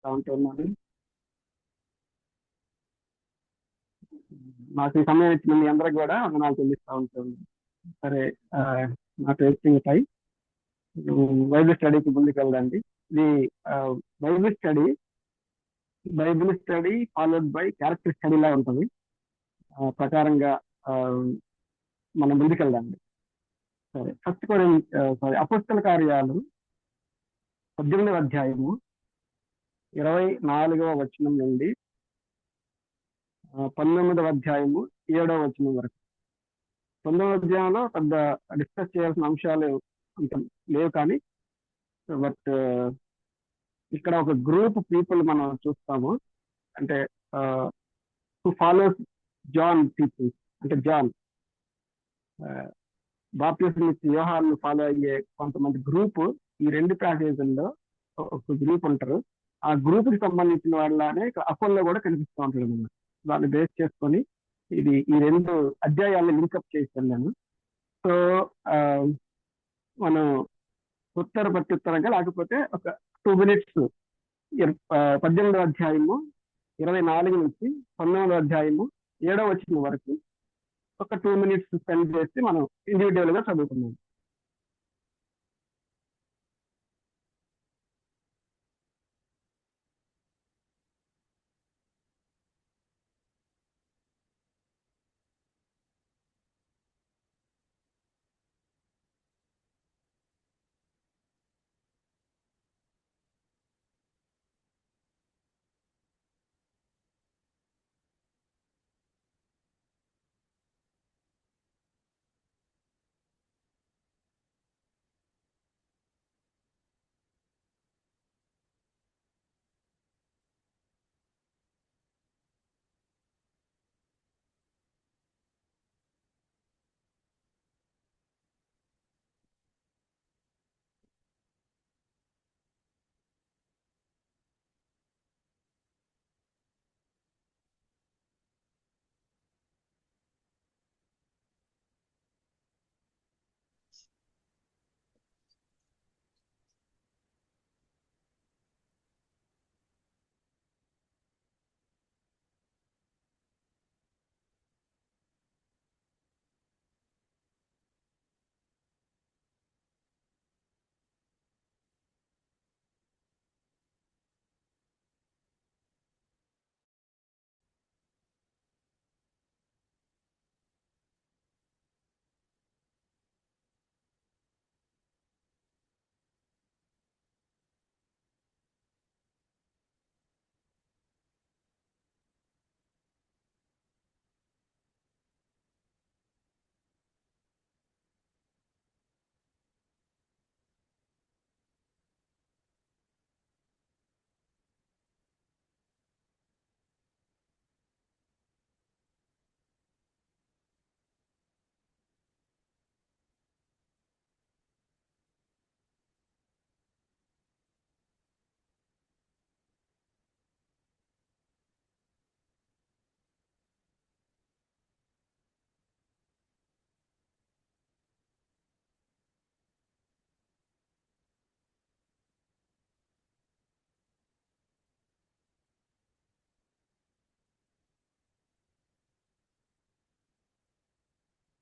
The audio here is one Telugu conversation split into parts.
ఉంటున్నాను. నాకు ఈ సమయం ఇచ్చిన మీ అందరికి కూడా వందనాలు చెల్లిస్తూ ఉంటుంది. సరే, ఆ, నా పేరు సింగతాయి. బైబిల్ స్టడీకి ముందుకు వెళ్ళండి. ఇది ఆ, Bible study Bible study followed by character study లా ఉంటుంది. ప్రకారంగా ఆ, మనం ముందుకెళ్ళండి. సరే, ఫస్ట్ కూడా సారీ, అపోస్తల కార్యాలు 18వ అధ్యాయము 24వ వచనం నుండి 19వ అధ్యాయము 7వ వచనం వరకు. 9వ అధ్యాయంలో పెద్ద డిస్కస్ చేయాల్సిన అంశాలు అంత లేవు, కానీ బట్ ఇక్కడ ఒక గ్రూప్ పీపుల్ మనం చూస్తాము. అంటే హు ఫాలోస్ జాన్ పీపుల్, అంటే జాన్ బాప్టిజం ఇచ్చి యోహాను ఫాలో అయ్యే కొంతమంది గ్రూప్ ఈ రెండు ప్యాసేజీల్లో ఒక గ్రూప్ ఉంటారు. ఆ గ్రూప్ కి సంబంధించిన వాళ్ళనే అపోల్లో కూడా కనిపిస్తూ ఉంటాడు అన్నమాట. దాన్ని బేస్ చేసుకొని ఈ రెండు అధ్యాయాలను లింకప్ చేశాను నేను. సో మనం ఉత్తర ప్రత్యుత్తరంగా, లేకపోతే ఒక 2 minutes 18వ అధ్యాయము 24 నుంచి 19వ అధ్యాయము 7వ వచనం వరకు ఒక 2 minutes స్పెండ్ చేసి మనం ఇండివిజువల్ గా చదువుకున్నాం.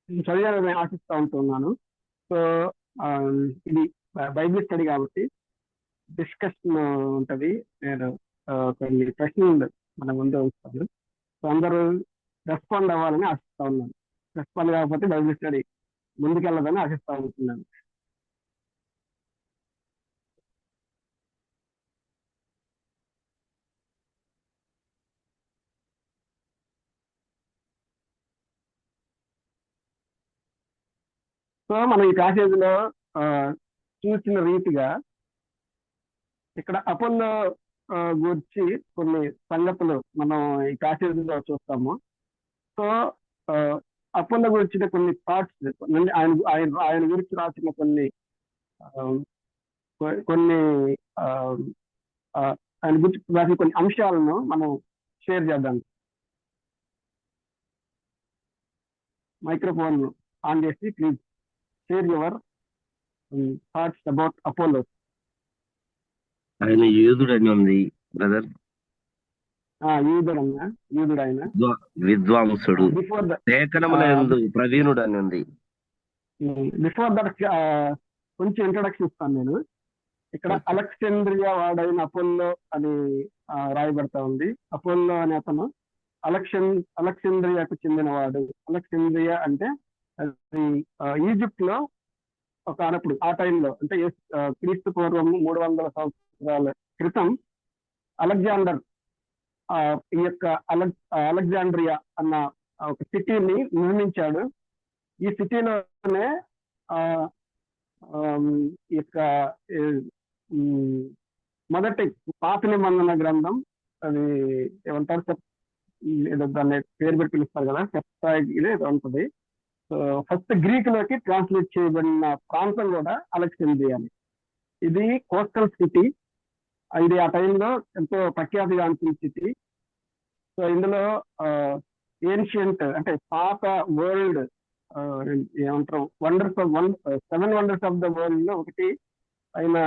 చదివాలని ఆశిస్తూ ఉంటున్నాను. సో ఆ, ఇది బైబిల్ స్టడీ కాబట్టి డిస్కషన్ ఉంటది. నేను కొన్ని ప్రశ్నలు మన ముందు ఉంచుతాను. సో అందరూ రెస్పాండ్ అవ్వాలని ఆశిస్తా ఉన్నాను. రెస్పాండ్ కాకపోతే బైబిల్ స్టడీ ముందుకెళ్ళదని ఆశిస్తా ఉంటున్నాను. సో మనం ఈ ప్యాసేజ్ లో ఆ, చూసిన రీతిగా ఇక్కడ అపోల్లో గురించి కొన్ని సంగతులు మనం ఈ ప్యాసేజ్ లో చూస్తాము. సో ఆ, అపోల్లో గురించిన కొన్ని థాట్స్, ఆయన ఆయన ఆయన గురించి రాసిన ఆ, కొన్ని ఆ, ఆ, ఆయన గురించి రాసిన కొన్ని అంశాలను మనం షేర్ చేద్దాం. మైక్రోఫోన్ ఆన్ చేసి please share your thoughts about Apollo. ఆయన యూదుడని ఉంది, బ్రదర్. యూదుడన్నా, యూదుడు ఆయన. విద్వాంసుడు బిఫోర్ ద లేఖనముల యందు ప్రవీణుడు అని ఉంది. బిఫోర్ దట్ కొంచెం ఇంట్రొడక్షన్ ఇస్తాను నేను. ఇక్కడ అలెక్సాండ్రియా వాడైన అపోల్లో అని రాయబడతా ఉంది. అపోల్లో అనే అతను అలెక్సాండ్రియాకు చెందినవాడు. అలెక్సాండ్రియా అంటే అది ఈజిప్ట్ లో ఒక అన్నప్పుడు ఆ టైంలో అంటే క్రీస్తు పూర్వం 300 సంవత్సరాల క్రితం అలెగ్జాండర్ ఈ యొక్క అలెగ్జాండ్రియా అన్న ఒక సిటీని నిర్మించాడు. ఈ సిటీలోనే ఈ యొక్క మొదటి పాత నిబంధన గ్రంథం, అది ఏమంటారు, ఏదో దాన్ని పేరు పెట్టి పిలుస్తారు కదా, ఇది ఏదో ఉంటుంది. సో ఫస్ట్ గ్రీక్ లోకి ట్రాన్స్లేట్ చేయబడిన ప్రాంతం కూడా అలెక్సాండ్రియా అని. ఇది కోస్టల్ సిటీ. ఇది ఆ టైంలో ఎంతో ప్రఖ్యాతిగాంచిన సిటీ. సో ఇందులో ఏన్షియంట్ అంటే పాత వరల్డ్ ఏమంటారు seven wonders of the world లో ఒకటి అయిన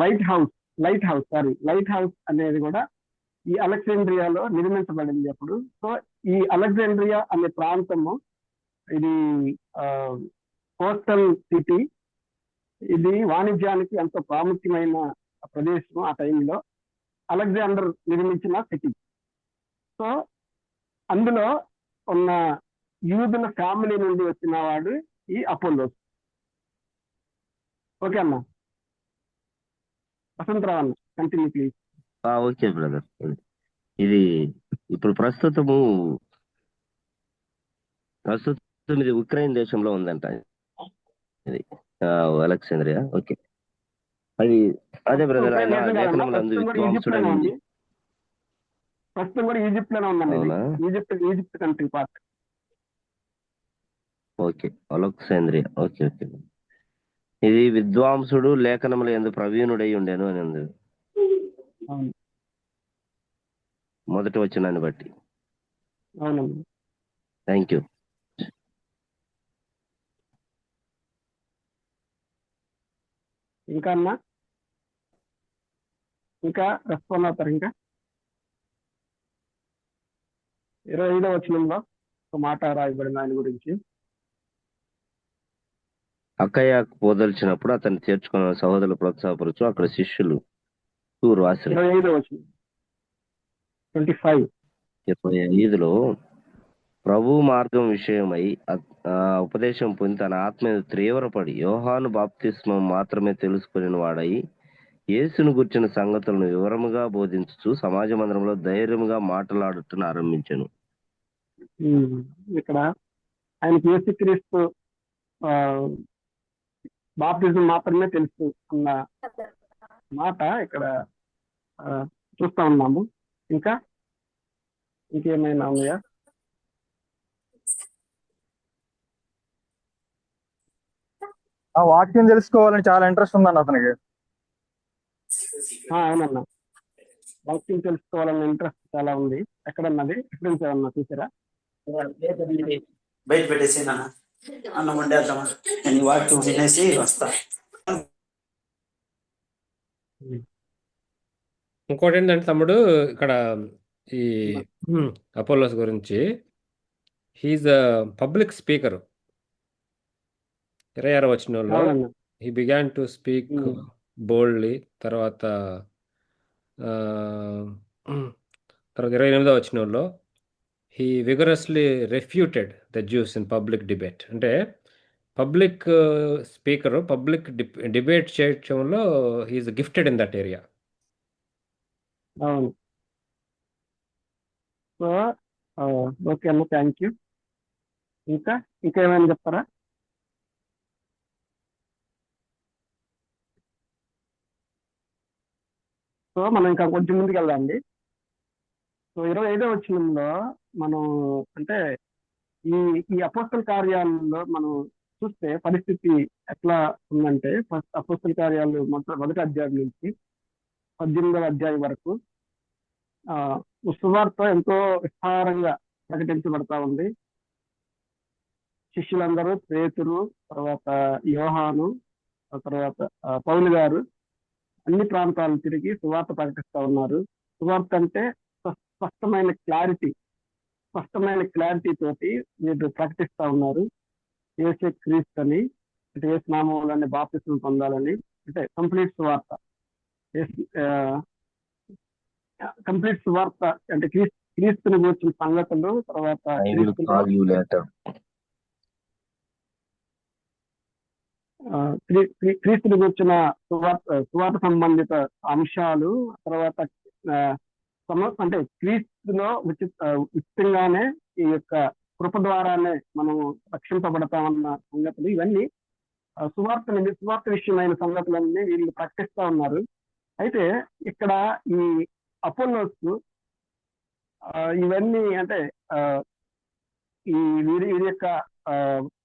లైట్ హౌస్ అనేది కూడా ఈ అలెగ్జాండ్రియాలో నిర్మించబడింది అప్పుడు. సో ఈ అలెగ్జాండ్రియా అనే ప్రాంతము ఇది కోస్టల్ సిటీ. ఇది వాణిజ్యానికి ఎంతో ప్రాముఖ్యమైన ప్రదేశం ఆ టైంలో. అలెగ్జాండర్ నిర్మించిన సిటీ. సో అందులో ఉన్న యూదుల ఫ్యామిలీ నుండి వచ్చిన వాడు ఈ అపోల్లోస్. ఓకే అన్న. వసంతరావు అన్న, కంటిన్యూ ప్లీజ్. Okay brother. ఇది ఇప్పుడు ప్రస్తుతం ఇది ఉక్రెయిన్ దేశంలో ఉందంట ఇది అలెగ్జాండ్రియా. ఓకే, అది అదే బ్రదర్. ఆయన విద్వాంసుడని ప్రస్తుతం కూడా ఈజిప్ట్ లోనే ఉందండి. Egypt country part. Okay, Alexandria. Okay okay. ఇది విద్వాంసుడు లేఖనముల యందు ప్రవీణుడై ఉండేను అని ఉంది మొదటి వచనాన్ని బట్టి. Thank you. ఇంకా అన్నా, ఇంకా రెస్పాండ్ అవుతారు. ఇంకా 25వ వచనంలో ఒక మాట రాయబడింది ఆయన గురించి. అక్కయ్య పోదలిచినప్పుడు అతన్ని చేర్చుకున్న సహోదరులు ప్రోత్సాహపరచు. అక్కడ శిష్యులు 25వ వచనం 25లో ప్రభు మార్గం విషయమై ఉపదేశం పొంది తన ఆత్మ తీవ్రపడి యోహాను బాప్తిస్మం మాత్రమే తెలుసుకుని వాడై యేసును గుర్చిన సంగతులను వివరముగా బోధించుచు సమాజ మందిరంలో ధైర్యంగా మాట్లాడుటను ఆరంభించను. ఇక్కడ ఆయనకి యేసుక్రీస్తు బాప్తిజం మాత్రమే తెలుసు అన్న మాట ఇక్కడ చూస్తా ఉన్నాము. ఇంకా ఇంకేమైనా ఉన్నాయా? ఆ వాక్యం తెలుసుకోవాలని చాలా ఇంట్రెస్ట్ ఉందండి అతనికి. అవునన్నా, వాక్యం తెలుసుకోవాలన్న ఇంట్రెస్ట్ చాలా ఉంది. ఎక్కడన్నది ఎక్కడి ఏమన్నా చూసారా? బయట పెట్టేసి అన్నం వండేద్దామా, నేను వాక్యం తినేసి వస్తా. ఇంకోటి ఏంటంటే తమ్ముడు, ఇక్కడ ఈ అపోలోస్ గురించి, హీఈస్ అ పబ్లిక్ స్పీకర్. 26వ వచనంలో he began to speak boldly. తర్వాత 28వ వచనంలో he vigorously refuted the Jews in public debate. అంటే పబ్లిక్ స్పీకర్ పబ్లిక్ డిబేట్ చేయడంలో he's gifted in that area. అవును. సో ఓకే అన్న, థ్యాంక్ యూ. ఇంకా ఏమైనా చెప్తారా? సో మనం ఇంకా కొంచెం ముందుకు వెళ్దామండి. సో 25వ వచనంలో మనం అంటే ఈ అపోస్తల కార్యాలలో మనం చూస్తే పరిస్థితి ఎట్లా ఉందంటే, ఫస్ట్ అపోస్తల కార్యాలు మొదటి అధ్యాయం నుంచి 18వ అధ్యాయం వరకు సువార్త ఎంతో విస్తారంగా ప్రకటించబడతా ఉంది. శిష్యులందరూ పేతురు, తర్వాత యోహాను, తర్వాత పౌలు గారు అన్ని ప్రాంతాలు తిరిగి సువార్త ప్రకటిస్తా ఉన్నారు. సువార్త అంటే స్పష్టమైన క్లారిటీ తోటి వీళ్ళు ప్రకటిస్తా ఉన్నారు. యేసే క్రీస్తు అని, అంటే యేసు నామములోనే బాప్తిస్మం పొందాలని, అంటే కంప్లీట్ సువార్త. కంప్లీట్ సువార్త అంటే క్రీస్తుని గురించిన సంగతులు, తర్వాత I will క్రీస్తులో call you later. క్రీస్తుని గురించిన సువార్త సంబంధిత అంశాలు, తర్వాత అంటే క్రీస్తులో ఉచితంగానే ఈ యొక్క కృప ద్వారానే మనము రక్షింపబడతామన్న సంగతులు, ఇవన్నీ సువార్త విషయమైన సంగతులన్నీ వీళ్ళు ప్రకటిస్తా ఉన్నారు. అయితే ఇక్కడ ఈ అపోలోస్ ఇవన్నీ అంటే ఈ వీరి యొక్క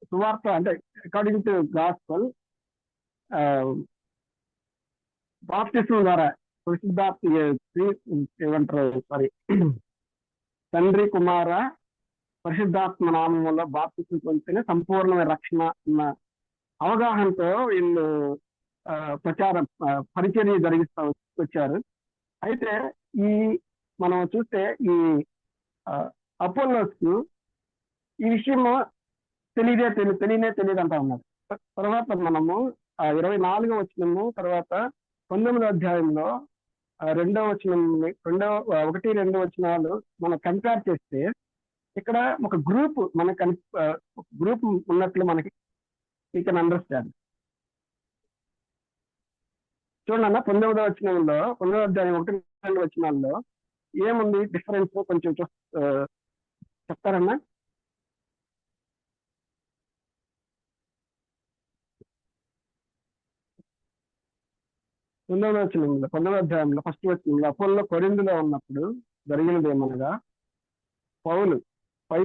సువార్త అంటే అకార్డింగ్ టు గాస్పల్ బాప్తిస్మం ద్వారా తండ్రి కుమార పరిశుద్ధాత్మ నామంలో బాప్తిస్మం పొందితేనే సంపూర్ణమైన రక్షణ అన్న అవగాహనతో వీళ్ళు పరిచర్య జరిగిస్తూ వచ్చారు. అయితే ఈ మనం చూస్తే ఈ అపోలోస్ ఈ విషయం తెలియదు అంటా ఉన్నారు. తర్వాత మనము 24వ వచనము, తర్వాత 19వ అధ్యాయంలో 2వ వచనం, 1-2 వచనాలు మనం కంపేర్ చేస్తే ఇక్కడ ఒక గ్రూప్ ఉన్నట్లు మనకి యూ కెన్ అండర్స్టాండ్. చూడండి అన్న, 19వ వచనంలో, 19వ అధ్యాయం 1-2 వచనాల్లో ఏముంది డిఫరెన్స్ కొంచెం చెప్తారన్నా? రెండవ వచనంలో, 19వ అధ్యాయంలో ఫస్ట్ వచనంలో, అపోల్లో కొరింథులో ఉన్నప్పుడు జరిగినది ఏమనగా, పౌలు పై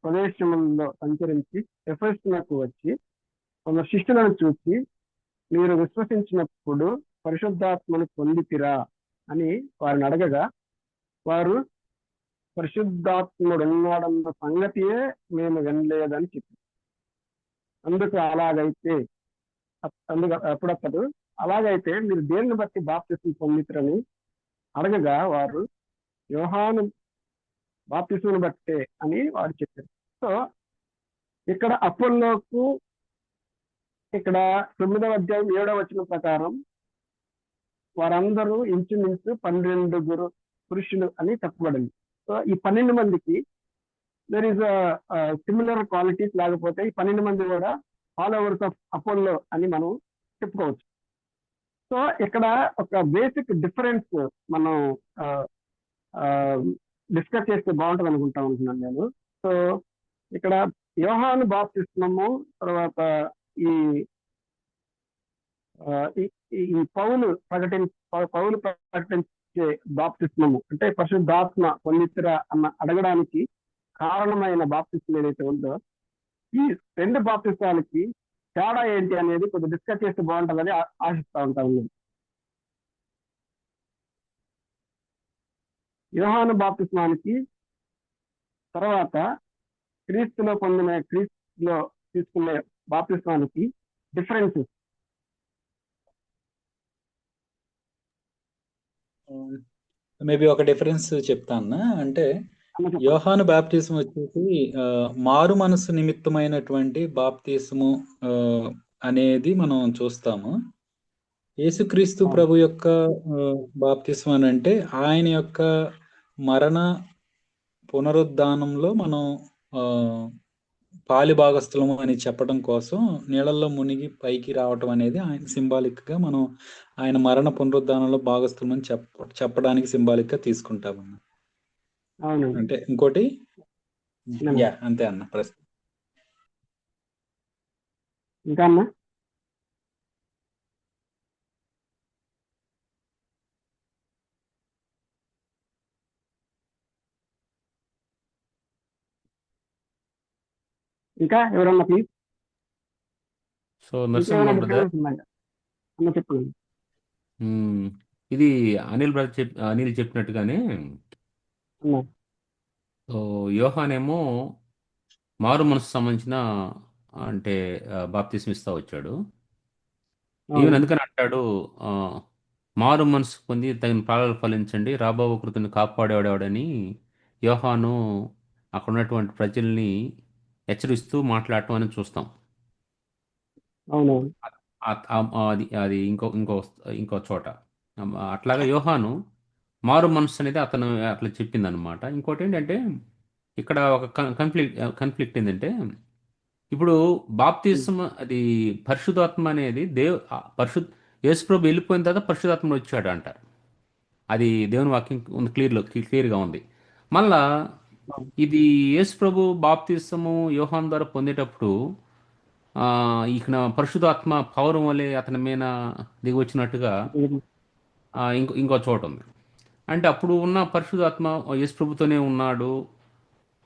ప్రదేశంలో సంచరించి ఎఫెసునకు వచ్చి కొందరు శిష్యులను చూసి, మీరు విశ్వసించినప్పుడు పరిశుద్ధాత్మను పొందితిరా అని వారిని అడగగా, వారు పరిశుద్ధాత్ముడు ఉన్నాడన్న సంగతియే మేము వినలేదని చెప్పి, అప్పుడప్పుడు అలాగైతే మీరు దేన్ని బట్టి బాప్తిస్మం పొందితురని అడగగా, వారు యోహాను బాప్తిస్మను బట్టే అని వారు చెప్పారు. సో ఇక్కడ అపోల్లోకు ఇక్కడ 9వ అధ్యాయం 7వ వచనం ప్రకారం వారందరూ ఇంచుమించు 12 పురుషులు అని చెప్పబడింది. సో ఈ 12 మందికి దర్ ఈస్ సిమిలర్ క్వాలిటీస్, లేకపోతే ఈ 12 మంది కూడా ఫాలోవర్స్ ఆఫ్ అపోల్లో అని మనం చెప్పుకోవచ్చు. సో ఇక్కడ ఒక బేసిక్ డిఫరెన్స్ మనం డిస్కస్ చేస్తే బాగుంటుంది అనుకుంటున్నాను నేను. సో ఇక్కడ యోహాను బాప్తిస్మము, తర్వాత ఈ పౌలు ప్రకటించే బాప్తిస్మము అంటే పరిశుద్ధాత్మ పొందితురా అన్న అడగడానికి కారణమైన బాప్తిస్మం ఏదైతే ఉందో, ఈ 2 బాప్తిస్మాలకి తేడా ఏంటి అనేది కొంచెం డిస్కస్ చేస్తే బాగుంటుందని ఆశిస్తూ ఉంటాను. యోహాను బాప్తిస్మానికి తర్వాత క్రీస్తులో తీసుకునే బాప్తిస్మానికి డిఫరెన్సెస్ మేబీ ఒక డిఫరెన్స్ చెప్తాను. అంటే యోహాను బాప్తిస్మం వచ్చేసి మారు మనసు నిమిత్తమైనటువంటి బాప్తిస్ము అనేది మనం చూస్తాము. యేసుక్రీస్తు ప్రభు యొక్క బాప్తిస్మం అని అంటే ఆయన యొక్క మరణ పునరుద్ధానంలో మనం పాలిభాగస్థులము అని చెప్పడం కోసం నీళ్ళల్లో మునిగి పైకి రావటం అనేది ఆయన సింబాలిక్ గా మనం ఆయన మరణ పునరుద్ధానంలో భాగస్థులం అని చెప్పడానికి సింబాలిక్ గా తీసుకుంటామన్న. అంటే ఇంకోటి అంతే అన్న ప్రశ్న. ఇంకా అన్న ఇంకా ఎవరన్నా ప్లీజ్. సో నరసింహ బ్రదర్, చెప్పండి. ఇది అనిల్ చెప్పినట్టుగానే సో యోహానేమో మారు మనసు సంబంధించిన అంటే బాప్తిస్మం ఇస్తా వచ్చాడు. ఈవెన్ అందుకని అంటాడు మారు మనసు పొంది తగిన ఫలాలు ఫలించండి, రాబో కృతిని కాపాడేవాడని యోహాను అక్కడ ఉన్నటువంటి ప్రజల్ని హెచ్చరిస్తూ మాట్లాడటం అనేది చూస్తాం. అవునవును. అది అది ఇంకో చోట. అట్లాగా యోహాను మారు మనసు అనేది అతను అట్లా చెప్పింది అనమాట. ఇంకోటి ఏంటంటే ఇక్కడ ఒక కన్ఫ్లిక్ట్ ఏంటంటే, ఇప్పుడు బాప్తిజం అది పరిశుద్ధాత్మ అనేది యేసుప్రభు వెళ్ళిపోయిన తర్వాత పరిశుద్ధాత్మ వచ్చాడు అంటారు. అది దేవుని వాక్యం క్లియర్గా ఉంది. మళ్ళా ఇది యేసుప్రభు బాప్తిజము యోహాన్ ద్వారా పొందేటప్పుడు ఇక్కడ పరిశుద్ధాత్మ పౌరం వలె అతని మీద దిగి వచ్చినట్టుగా ఇంకో చోట ఉంది. అంటే అప్పుడు ఉన్న పరిశుద్ధాత్మ యేసుప్రభుతోనే ఉన్నాడు.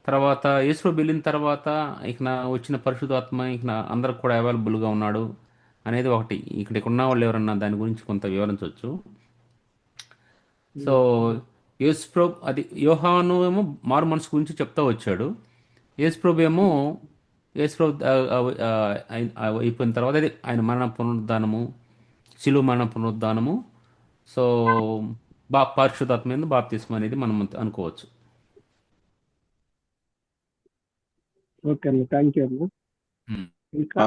తర్వాత యేసుప్రభు వెళ్ళిన తర్వాత ఇక వచ్చిన పరిశుద్ధాత్మ ఇక అందరికి కూడా అవైలబుల్గా ఉన్నాడు అనేది ఒకటి. ఇక్కడ ఉన్న వాళ్ళు ఎవరన్నా దాని గురించి కొంత వివరించవచ్చు. సో యేసుప్రభు అది యోహాను ఏమో మారు మనసు గురించి చెప్తా వచ్చాడు. యేసుప్రభు ఏమో అయిపోయిన తర్వాత అది ఆయన మరణ పునరుద్ధానము, శిలువ మరణ పునరుద్ధానము, సో పరిశుద్ధాత్మ మీద బాప్తిస్మ అనేది మనం అనుకోవచ్చు. ఓకే అన్న, థ్యాంక్ యూ అన్న. ఇంకా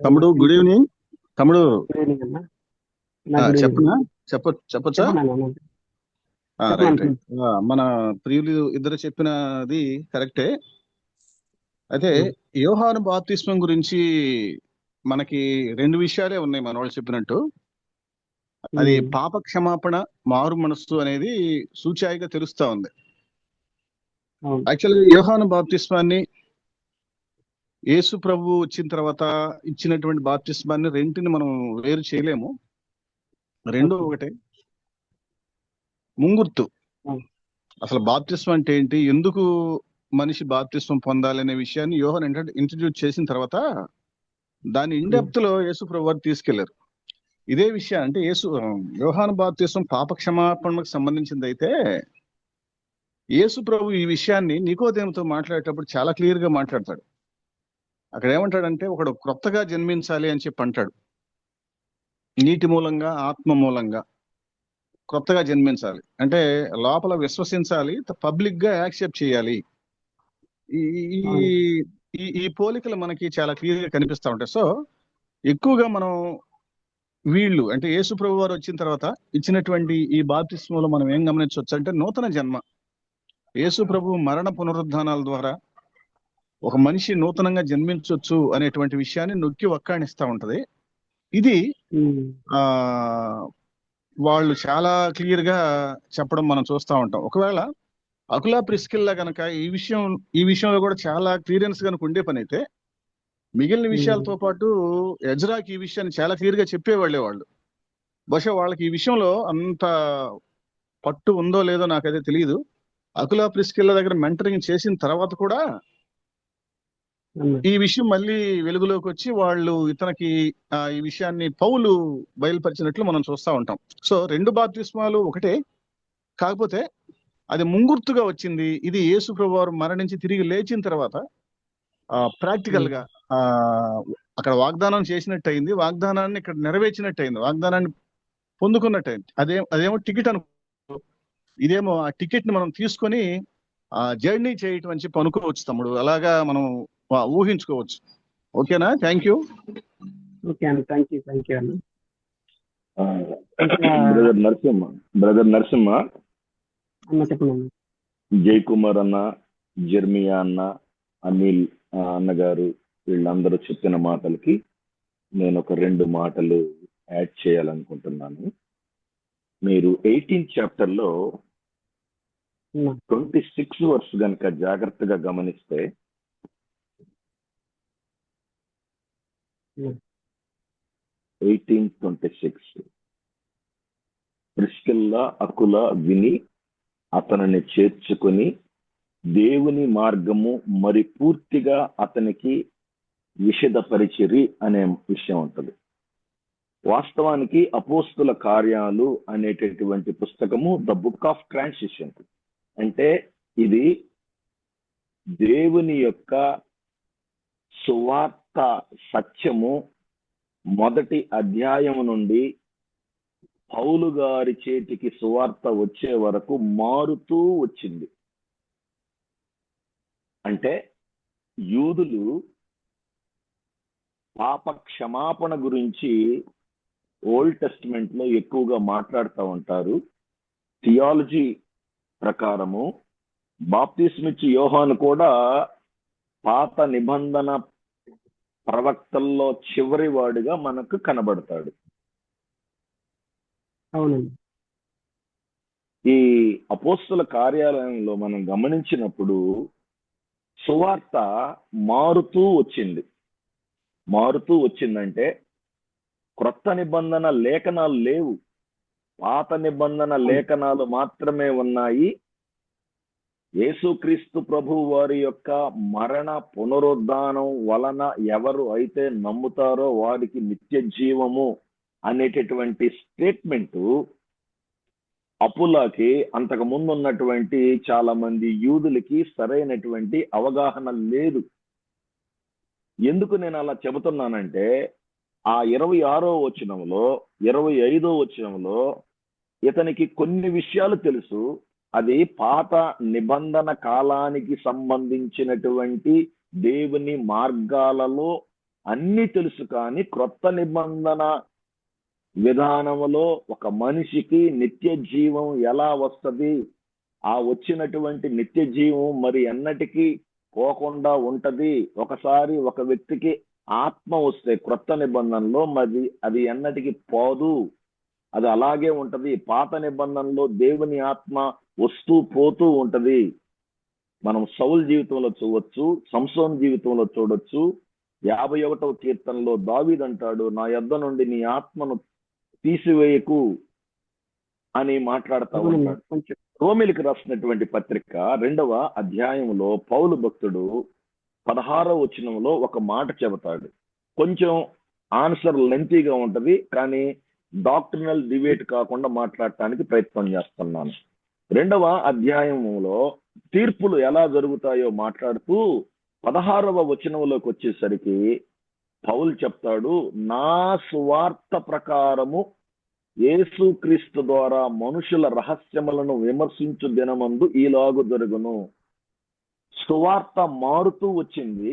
తమ్ముడు గుడ్ ఈవినింగ్. తమ్ముడు గుడ్ ఈవినింగ్ అన్న. చెప్పొచ్చా? రైట్. మన ప్రియులు ఇద్దరు చెప్పినది కరెక్టే. అయితే యోహాను బాప్తిస్మం గురించి మనకి 2 విషయాలే ఉన్నాయి మన వాళ్ళు చెప్పినట్టు. అది పాప క్షమాపణ, మారు మనస్సు అనేది సూచాయిగా తెలుస్తా ఉంది. యాక్చువల్గా యోహాను బాప్తిస్మాన్ని యేసు ప్రభు వచ్చిన తర్వాత ఇచ్చినటువంటి బాప్తిస్మాన్ని రెంటిని మనం వేరు చేయలేము. రెండు ఒకటే, ముంగుర్తు. అసలు బాప్తిస్మం అంటే ఏంటి, ఎందుకు మనిషి బాప్తిస్మం పొందాలి అనే విషయాన్ని యోహాను ఇంట్రడ్యూస్ చేసిన తర్వాత దాని ఇన్డెప్త్ లో యేసు ప్రభు వారు తీసుకెళ్లారు. ఇదే విషయం అంటే యోహాను బాప్తిస్మం పాప క్షమాపణకు సంబంధించింది అయితే యేసు ప్రభు ఈ విషయాన్ని నికోదేముతో మాట్లాడేటప్పుడు చాలా క్లియర్ గా మాట్లాడతాడు. అక్కడ ఏమంటాడంటే, ఒకడు క్రొత్తగా జన్మించాలి అని చెప్పి అంటాడు. నీటి మూలంగా, ఆత్మ మూలంగా క్రొత్తగా జన్మించాలి అంటే లోపల విశ్వసించాలి, పబ్లిక్ గా యాక్సెప్ట్ చేయాలి. ఈ పోలికలు మనకి చాలా క్లియర్ గా కనిపిస్తా ఉంటాయి. సో ఎక్కువగా మనం వీళ్ళు అంటే యేసు ప్రభు వారు వచ్చిన తర్వాత ఇచ్చినటువంటి ఈ బాప్తిస్మంలో మనం ఏం గమనించవచ్చు అంటే, నూతన జన్మ. యేసు ప్రభు మరణ పునరుద్ధానాల ద్వారా ఒక మనిషి నూతనంగా జన్మించవచ్చు అనేటువంటి విషయాన్ని నొక్కి వక్కాణిస్తా ఉంటది. ఇది వాళ్ళు చాలా క్లియర్ గా చెప్పడం మనం చూస్తూ ఉంటాం. ఒకవేళ అకులా ప్రిస్కిల్లా కనుక ఈ విషయంలో కూడా చాలా క్లియరెన్స్ కనుక ఉండే పని అయితే, మిగిలిన విషయాలతో పాటు ఎజ్రాకి ఈ విషయాన్ని చాలా క్లియర్ గా చెప్పేవాళ్లే వాళ్ళు. బహుశా వాళ్ళకి ఈ విషయంలో అంత పట్టు ఉందో లేదో నాకైతే తెలియదు. అకులా ప్రిస్కిల్లా దగ్గర మెంటరింగ్ చేసిన తర్వాత కూడా ఈ విషయం మళ్ళీ వెలుగులోకి వచ్చి వాళ్ళు ఇతనికి ఈ విషయాన్ని పౌలు బయలుపరిచినట్లు మనం చూస్తూ ఉంటాం. సో 2 బాప్తిస్మాలు ఒకటే, కాకపోతే అది ముంగుర్తుగా వచ్చింది. ఇది యేసు ప్రభు వారు మరణించి తిరిగి లేచిన తర్వాత ప్రాక్టికల్ గా అక్కడ వాగ్దానం చేసినట్టు అయింది, వాగ్దానాన్ని ఇక్కడ నెరవేర్చినట్టు అయింది, వాగ్దానాన్ని పొందుకున్నట్టు అయింది. అదేమో టికెట్ అనుకో, ఇదేమో ఆ టికెట్ ని మనం తీసుకొని జర్నీ చేయటం అని చెప్పి అనుకోవచ్చు తమ్ముడు. అలాగా మనం ఊహించుకోవచ్చు. ఓకేనా? Thank you. ఓకే అండి, థ్యాంక్ యూ అన్న. బ్రదర్ నరసింహ అన్న చెప్పండి. జయకుమార్ అన్న, జర్మియా అన్న, అనిల్ అన్నగారు వీళ్ళందరూ చెప్పిన మాటలకి నేను ఒక 2 మాటలు యాడ్ చేయాలనుకుంటున్నాను. మీరు 18th chapter లో 26 verse కనుక జాగ్రత్తగా గమనిస్తే, 18:26 ప్రిస్కిల్లా, అకుల విని అతనిని చేర్చుకొని దేవుని మార్గము మరి పూర్తిగా అతనికి విషదపరిచిరి అనే విషయం ఉంటుంది. వాస్తవానికి అపోస్తుల కార్యాలు అనేటటువంటి పుస్తకము ద బుక్ ఆఫ్ ట్రాన్సిషన్. అంటే ఇది దేవుని యొక్క సువార్త సత్యము మొదటి అధ్యాయం నుండి పౌలు గారి చేతికి సువార్త వచ్చే వరకు మారుతూ వచ్చింది. అంటే యూదులు పాప క్షమాపణ గురించి ఓల్డ్ టెస్టిమెంట్ లో ఎక్కువగా మాట్లాడుతూ ఉంటారు. థియాలజీ ప్రకారము బాప్తిస్మిచ్చి యోహాను కూడా పాత నిబంధన ప్రవక్తల్లో చివరి వాడిగా మనకు కనబడతాడు. అవునండి. ఈ అపోస్తల కార్యాలయంలో మనం గమనించినప్పుడు సువార్త మారుతూ వచ్చిందంటే క్రొత్త నిబంధన లేఖనాలు లేవు, పాత నిబంధన లేఖనాలు మాత్రమే ఉన్నాయి. యేసుక్రీస్తు ప్రభు వారి యొక్క మరణ పునరుద్ధానం వలన ఎవరు అయితే నమ్ముతారో వారికి నిత్య జీవము అనేటటువంటి స్టేట్మెంట్ అపులాకి అంతకు ముందు ఉన్నటువంటి చాలా మంది యూదులకి సరైనటువంటి అవగాహన లేదు. ఎందుకు నేను అలా చెబుతున్నానంటే ఆ 26వ వచనంలో 25వ వచనంలో ఇతనికి కొన్ని విషయాలు తెలుసు. అది పాత నిబంధన కాలానికి సంబంధించినటువంటి దేవుని మార్గాలలో అన్ని తెలుసు, కానీ క్రొత్త నిబంధన విధానంలో ఒక మనిషికి నిత్య జీవం ఎలా వస్తుంది, ఆ వచ్చినటువంటి నిత్య జీవం మరి ఎన్నటికీ పోకుండా ఉంటది. ఒకసారి ఒక వ్యక్తికి ఆత్మ వస్తే క్రొత్త నిబంధనలో మరి అది ఎన్నటికి పోదు, అది అలాగే ఉంటది. పాత నిబంధనలో దేవుని ఆత్మ వస్తూ పోతూ ఉంటది. మనం సౌల్ జీవితంలో చూడవచ్చు, సంసోన్ జీవితంలో చూడొచ్చు. 51వ కీర్తనలో దావీదు అంటాడు, నా యొద్ద నుండి నీ ఆత్మను తీసివేయకు అని మాట్లాడుతూ ఉంటాడు. రోమిలికి రాసినటువంటి పత్రిక 2వ అధ్యాయంలో పౌలు భక్తుడు 16వ వచనంలో ఒక మాట చెబుతాడు. కొంచెం ఆన్సర్ లెంతీగా ఉంటది, కానీ డాక్టరినల్ డిబేట్ కాకుండా మాట్లాడటానికి ప్రయత్నం చేస్తున్నాను. 2వ అధ్యాయంలో తీర్పులు ఎలా జరుగుతాయో మాట్లాడుతూ 16వ వచనంలోకి వచ్చేసరికి పౌలు చెప్తాడు, నా సువార్త ప్రకారము యేసుక్రీస్తు ద్వారా మనుషుల రహస్యములను విమర్శించు దినమందు ఈలాగు జరుగును. సువార్త మారుతూ వచ్చింది.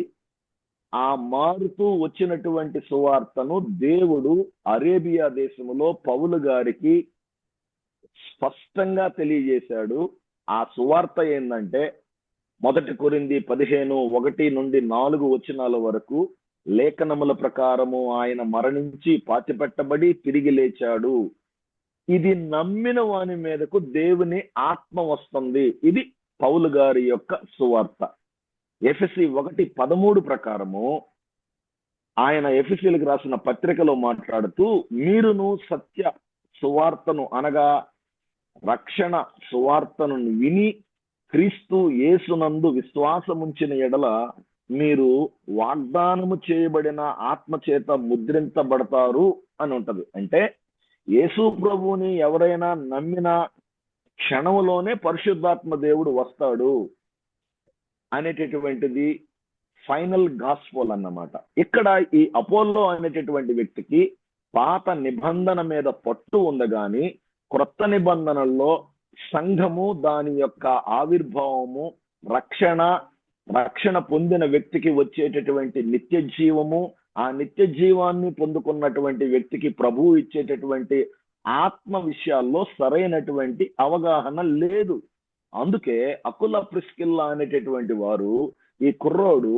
ఆ మారుతూ వచ్చినటువంటి సువార్తను దేవుడు అరేబియా దేశంలో పౌలు గారికి స్పష్టంగా తెలియజేశాడు. ఆ సువార్త ఏంటంటే 1 కొరింథీ 15:1-4 వచనాల వరకు లేఖనముల ప్రకారము ఆయన మరణించి పాతిపెట్టబడి తిరిగి లేచాడు. ఇది నమ్మిన వాని మీదకు దేవుని ఆత్మ వస్తుంది. ఇది పౌలు గారి యొక్క సువార్త. ఎఫెసీ 1:13 ప్రకారము ఆయన ఎఫెసీలకు రాసిన పత్రికలో మాట్లాడుతూ, మీరును సత్య సువార్తను అనగా రక్షణ సువార్తను విని క్రీస్తు యేసునందు విశ్వాసముంచిన ఎడల మీరు వాగ్దానము చేయబడిన ఆత్మ చేత ముద్రించబడతారు అని ఉంటది. అంటే యేసు ప్రభువుని ఎవరైనా నమ్మిన క్షణంలోనే పరిశుద్ధాత్మ దేవుడు వస్తాడు అనేటటువంటిది ఫైనల్ గాస్పెల్ అన్నమాట. ఇక్కడ ఈ అపోల్లో అనేటటువంటి వ్యక్తికి పాత నిబంధన మీద పట్టు ఉంది, కానీ క్రొత్త నిబంధనల్లో సంఘము, దాని యొక్క ఆవిర్భావము, రక్షణ పొందిన వ్యక్తికి వచ్చేటటువంటి నిత్య జీవము, ఆ నిత్య జీవాన్ని పొందుకున్నటువంటి వ్యక్తికి ప్రభువు ఇచ్చేటటువంటి ఆత్మ విషయాల్లో సరైనటువంటి అవగాహన లేదు. అందుకే అకుల ప్రిస్కిల్లా అనేటటువంటి వారు ఈ కుర్రోడు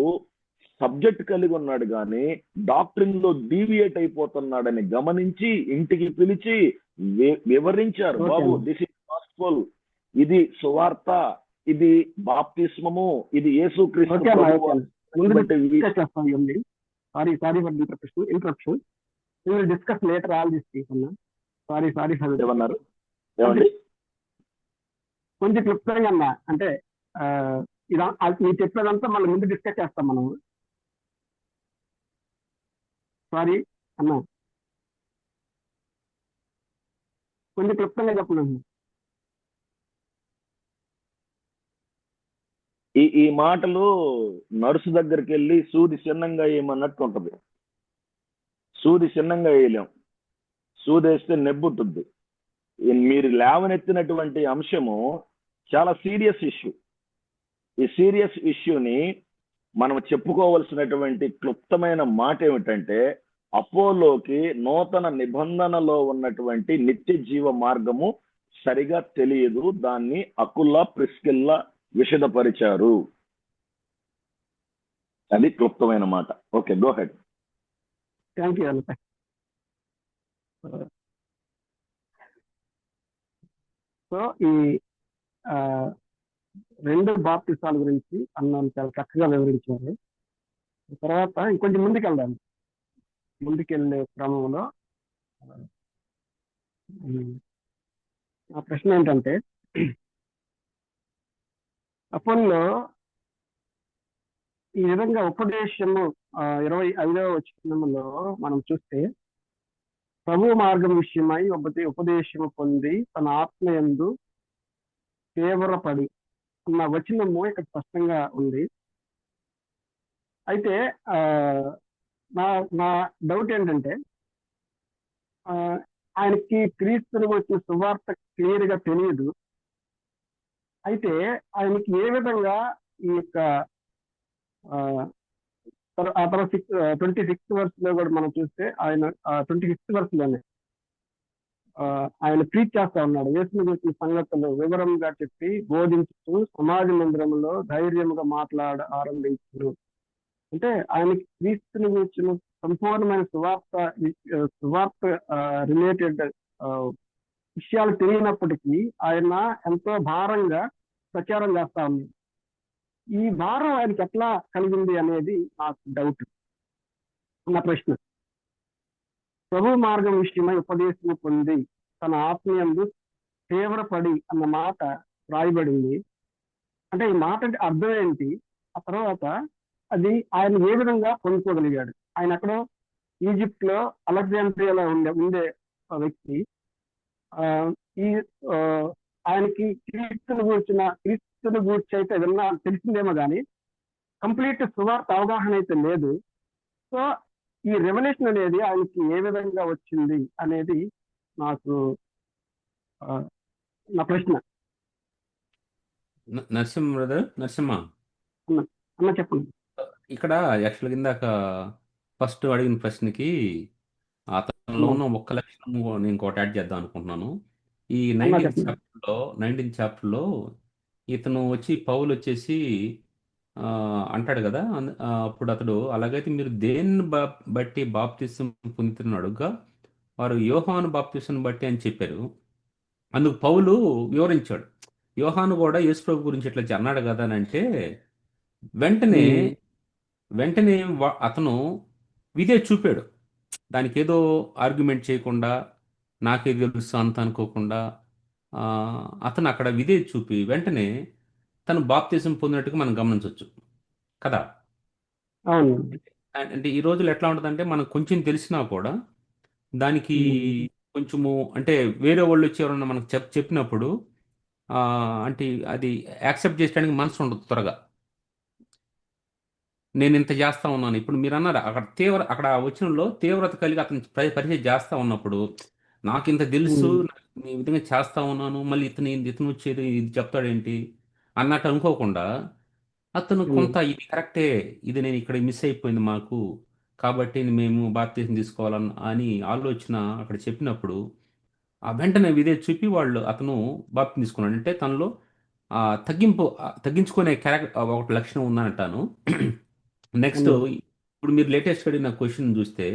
సబ్జెక్ట్ కలిగి ఉన్నాడు కానీ డాక్టరింగ్ లో డీవియేట్ అయిపోతున్నాడని గమనించి ఇంటికి పిలిచి వివరించారు, బాబు దిస్ ఇస్ గాస్పెల్, ఇది సువార్త, ఇది బాప్తిస్మము, ఇది యేసుక్రీస్తు. ఏమన్నారు? కొంచెం క్లుప్తంగా అన్నా, అంటే మీరు చెప్పేదంతా మళ్ళీ ముందు డిస్కస్ చేస్తాం మనం. సారీ అన్నా, కొంచెం క్లుప్తంగా చెప్పండి. ఈ మాటలు నర్సు దగ్గరికి వెళ్ళి సూది చిన్నంగా వేయమన్నట్టు ఉంటది. సూది చిన్నంగా వేయలేం, సూది వేస్తే నెబ్బుంటుంది. మీరు లేవనెత్తినటువంటి అంశము చాలా సీరియస్ ఇష్యూ. ఈ సీరియస్ ఇష్యూని మనం చెప్పుకోవలసినటువంటి క్లుప్తమైన మాట ఏమిటంటే, అపోలోకి నూతన నిబంధనలో ఉన్నటువంటి నిత్య జీవ మార్గము సరిగా తెలియదు. దాన్ని అకుల్లా ప్రిస్కిల్లా విశదపరిచారు. అది క్లుప్తమైన మాట. Okay, go head. Thank you అన్న. సో ఈ ఆ, రెండు బాప్తిసాల గురించి అన్నాను, చాలా చక్కగా వివరించారు. తర్వాత ఇంకొంచెం ముందుకెళ్దాం. ముందుకెళ్ళే క్రమంలో ఆ ప్రశ్న ఏంటంటే, అపోలో ఈ విధంగా ఉపదేశము 25వ వచనంలో మనం చూస్తే, ప్రభు మార్గం విషయమై ఉపదేశము పొంది తన ఆత్మయందు తీవ్రపడి అన్న వచనము ఇక్కడ స్పష్టంగా ఉంది. అయితే నా నా డౌట్ ఏంటంటే, ఆయనకి క్రీస్తుని వచ్చిన సువార్త క్లియర్ గా తెలియదు. అయితే ఆయనకి ఏ విధంగా ఈ యొక్క ఆ తర్వాత 26th వర్స్ లో కూడా మనం చూస్తే, ఆయన 26th వర్స్ లోనే ఆయన ప్రీచ్ చేస్తా ఉన్నాడు. యేసుని గురించిన సంగతులు వివరంగా చెప్పి బోధించుతూ సమాజ మందిరంలో ధైర్యంగా ఆరంభించు. అంటే ఆయనకి క్రీస్తుని గురించిన సంపూర్ణమైన సువార్త రిలేటెడ్ విషయాలు తెలియనప్పటికీ ఆయన ఎంతో భారంగా ప్రచారం చేస్తా ఉన్నాడు. ఈ భారం ఆయనకి ఎట్లా కలిగింది అనేది నాకు డౌట్, నా ప్రశ్న. ప్రభు మార్గం విషయమై ఉపదేశం పొంది తన ఆత్మీయందు తీవ్రపడి అన్న మాట రాయబడింది. అంటే ఈ మాట అంటే అర్థం ఏంటి? ఆ తర్వాత అది ఆయన ఏ విధంగా పొందుకోగలిగాడు? ఆయన ఎక్కడో ఈజిప్ట్ లో అలెగ్జాండ్రియాలో ఉండే వ్యక్తి. ఈ ఆయనకి క్రీస్తుని గురించి అయితే విన్నా తెలిసిందేమో కానీ కంప్లీట్ సువార్త అవగాహన అయితే లేదు. సో ఈ రెవల్యూషన్ అనేది ఆయనకి ఏ విధంగా వచ్చింది అనేది నాకు నా ప్రశ్న. నరసింహ బ్రదర్, నరసింహ అన్న చెప్పండి. ఇక్కడ యాక్చువల్గా ఇందాక ఫస్ట్ అడిగిన ప్రశ్నకి అతనిలో ఉన్న ఒక్క లక్షణం నేను ఇంకోటి యాడ్ చేద్దాం అనుకుంటున్నాను. ఈ 19th చాప్టర్లో ఇతను పౌలు వచ్చేసి అంటాడు కదా, అప్పుడు అతడు అలాగైతే మీరు దేన్ని బట్టి బాప్తిసం పొందుతున్నాడుగా వారు యోహాను బాప్తిసం బట్టి అని చెప్పారు. అందుకు పౌలు వివరించాడు, యోహాను కూడా యేసుప్రభు గురించి ఇట్లా అన్నాడు కదా అని అంటే, వెంటనే అతను విధే చూపాడు. దానికి ఏదో ఆర్గ్యుమెంట్ చేయకుండా, నాకేది తెలుసు అంత అనుకోకుండా అతను అక్కడ విధే చూపి వెంటనే తను బాప్తిసం పొందినట్టుగా మనం గమనించవచ్చు కదా. అంటే ఈ రోజులు ఎట్లా ఉంటుందంటే, మనకు కొంచెం తెలిసినా కూడా దానికి కొంచెము అంటే వేరే వాళ్ళు వచ్చి ఎవరన్నా మనకు చెప్పినప్పుడు అంటే అది యాక్సెప్ట్ చేయడానికి మనసు ఉండదు త్వరగా. నేను ఇంత చేస్తా ఉన్నాను, ఇప్పుడు మీరు అన్నారు అక్కడ వచనంలో తీవ్రత కలిగి అతను పరిచయం చేస్తా ఉన్నప్పుడు, నాకు ఇంత తెలుసు, ఈ విధంగా చేస్తా ఉన్నాను, మళ్ళీ ఇతను వచ్చేది ఇది చెప్తాడేంటి అన్నట్టు అనుకోకుండా, అతను కొంత ఇది కరెక్టే, ఇది నేను ఇక్కడ మిస్ అయిపోయింది మాకు, కాబట్టి మేము బాప్తిసం తీసుకోవాలని అని ఆలోచన అక్కడ చెప్పినప్పుడు ఆ వెంటనే విధే చూపి అతను బాప్తిసం తీసుకున్నాడు. అంటే తనలో తగ్గించుకునే ఒక లక్షణం ఉందంటాను. నెక్స్ట్ ఇప్పుడు మీరు లేటెస్ట్ అడిగిన క్వశ్చన్ చూస్తే,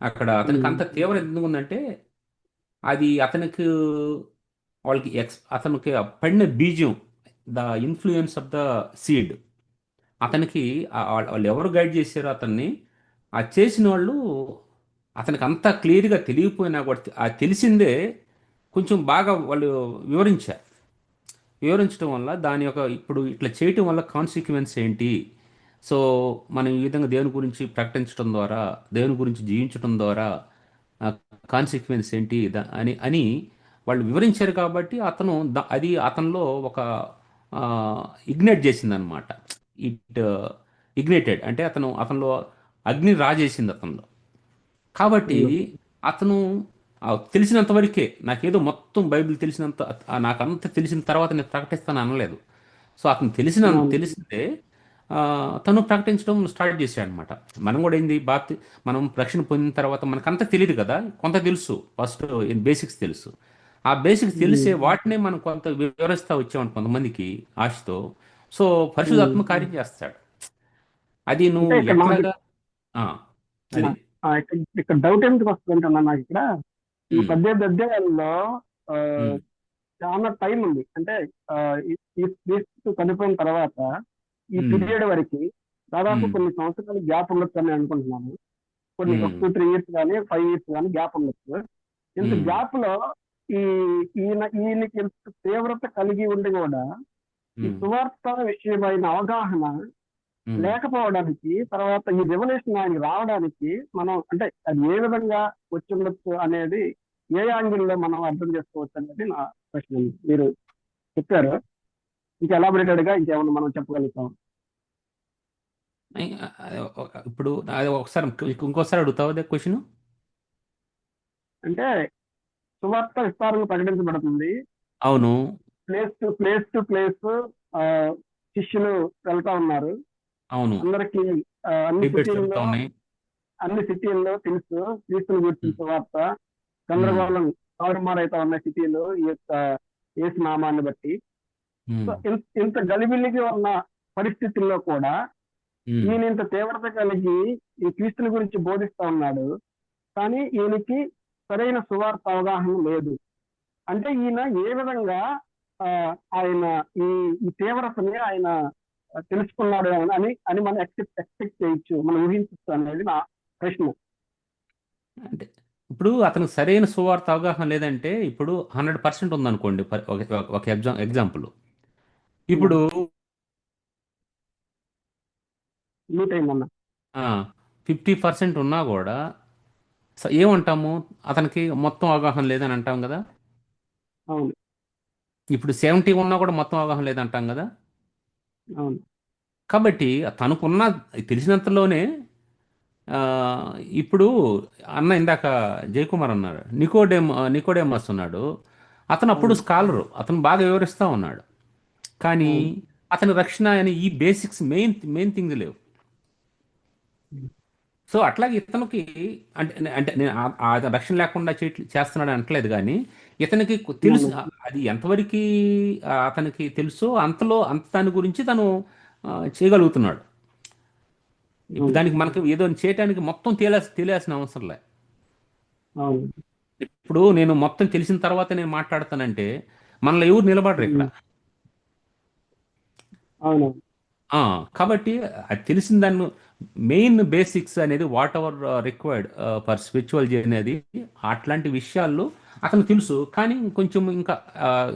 అక్కడ అతనికి అంత తీవ్రత ఎందుకు ఉందంటే, అది అతనికి అతనికి పడిన బీజం, the influence of the seed. అతనికి వాళ్ళు ఎవరు గైడ్ చేశారో అతన్ని, ఆ చేసిన వాళ్ళు అతనికి అంతా క్లియర్గా తెలియకపోయినా కూడా తెలిసిందే కొంచెం బాగా వాళ్ళు వివరించడం వల్ల దాని యొక్క ఇప్పుడు ఇట్లా చేయటం వల్ల కాన్సిక్వెన్స్ ఏంటి, సో మనం ఈ విధంగా దేవుని గురించి ప్రకటించడం ద్వారా, దేవుని గురించి జీవించడం ద్వారా కాన్సిక్వెన్స్ ఏంటి అని వాళ్ళు వివరించారు. కాబట్టి అది అతనిలో ఒక ఇగ్నైట్ చేసింది అనమాట. ఇగ్నైటెడ్ అంటే అతనిలో అగ్ని రాజేసింది అతనిలో. కాబట్టి అతను తెలిసినంత వరకే నాకేదో మొత్తం బైబిల్ తెలిసినంత నాకు అంత తెలిసిన తర్వాత నేను ప్రకటిస్తాను అనలేదు. సో అతను తెలిసిందే తను ప్రకటించడం స్టార్ట్ చేశాడు అనమాట. మనం కూడా ఏంది మనం రక్షణ పొందిన తర్వాత మనకంతా తెలియదు కదా, కొంత తెలుసు, ఫస్ట్ బేసిక్స్ తెలుసు. ఆ బేసిక్స్ తెలిసే వాటినే మనం కొంత వివరిస్తా వచ్చామని కొంతమందికి ఆశతో. సో పరిశుద్ధాత్మ కార్యం చేస్తాడు. అది అంటే నువ్వు ఇక్కడ నాకు ఎట్లాగా ఆ, అది ఇక్కడ డౌట్ ఎందుకు వస్తుందన్నా, నాకు ఇక్కడ ఈ ఉమ్, 18 అధ్యాయాల్లో ఆ, ఉమ్, చాలా టైం ఉంది. అంటే ఆ, ఈ క్రీస్తు చనిపోయిన తర్వాత ఈ ఉమ్, పీరియడ్ వరకు దాదాపు ఉమ్, కొన్ని సంవత్సరాలు గ్యాప్ ఉండొచ్చు అని అనుకుంటున్నాను. కొన్ని ఒక ఉమ్, 2-3 ఇయర్స్ కానీ 5 ఇయర్స్ కానీ గ్యాప్ ఉండొచ్చు. ఇంత ఉమ్, గ్యాప్ లో ఈ ఈయనకి ఇంత తీవ్రత కలిగి ఉండి కూడా ఈ ఉమ్, సువార్త విషయమైన అవగాహన ఉమ్. లేకపోవడానికి, తర్వాత ఈ రెవల్యూషన్ ఆయనకి రావడానికి మనం అంటే అది ఏ విధంగా వచ్చి ఉండొచ్చు అనేది ఏ యాంగిల్లో మనం అర్థం చేసుకోవచ్చు అనేది నా ప్రశ్న. మీరు చెప్పారు, ఇంకా ఎలాబొరేటెడ్ గా ఇంకేమన్నా మనం చెప్పగలుగుతాం? ఇప్పుడు అది ఒకసారి ఇంకోసారి అడుగుతావు అదే క్వశ్చన్. అంటే సువార్త విస్తారంగా ప్రకటించబడుతుంది, అవును. ప్లేస్ శిష్యులు వెళ్తా ఉన్నారు. అవును. అందరికి డిబేట్స్ జరుగుతూ ఉన్నాయి. అన్ని సిటీల్లో తెలుసు క్రీస్తుని గురించిన సువార్త. గందరగోళం తారుమారైతా ఉన్న సిటీలు ఈ యొక్క యేసు నామాన్ని బట్టి. సో ఇంత గలిబిలిగా ఉన్న పరిస్థితుల్లో కూడా ఈయన ఇంత తీవ్రత కలిగి ఈ క్రీస్తుని గురించి బోధిస్తా ఉన్నాడు, కానీ ఈయనకి సరైన సువార్త అవగాహన లేదు. అంటే ఈయన ఏ విధంగా ఆయన ఈ తీవ్రతని ఆయన తెలుసుకున్నాడు అని అని మనం ఎక్స్పెక్ట్ చేయొచ్చు, మనం ఊహించచ్చు అనేది నా ప్రశ్న. అంటే ఇప్పుడు అతనికి సరైన సువార్త అవగాహన లేదంటే ఇప్పుడు 100% ఉందనుకోండి. ఒక ఎగ్జాంపుల్. ఇప్పుడు మీట్ అయిందన్న 50% ఉన్నా కూడా ఏమంటాము, అతనికి మొత్తం అవగాహన లేదని అంటాం కదా. అవును, ఇప్పుడు 70 ఉన్నా కూడా మొత్తం అవగాహన లేదంటాం కదా. అవును, కాబట్టి తనకున్న తెలిసినంతలోనే ఆ, ఇప్పుడు అన్న ఇందాక జయకుమార్ అన్నాడు, నికోడేమస్ ఉన్నాడు. అతను అప్పుడు స్కాలరు, అతను బాగా వివరిస్తూ ఉన్నాడు. కానీ అతని రక్షణ అని ఈ బేసిక్స్ మెయిన్ థింగ్స్ లేవు. సో అట్లాగే ఇతనికి అంటే అంటే నేను ఆ రక్షణ లేకుండా చేస్తున్నాడు అంటలేదు, కానీ ఇతనికి తెలుసు అది ఎంతవరకు అతనికి తెలుసో అంత దాని గురించి తను చేయగలుగుతున్నాడు. ఇప్పుడు దానికి మనకు ఏదో చేయటానికి మొత్తం తెలియాల్సిన అవసరం లే. ఇప్పుడు నేను మొత్తం తెలిసిన తర్వాత నేను మాట్లాడతానంటే మనలో ఎవరు నిలబడరు ఇక్కడ. కాబట్టి అది తెలిసిన దాన్ని మెయిన్ బేసిక్స్ అనేది what ever required for spiritual journey అనేది అట్లాంటి విషయాల్లో అతను తెలుసు, కానీ కొంచెం ఇంకా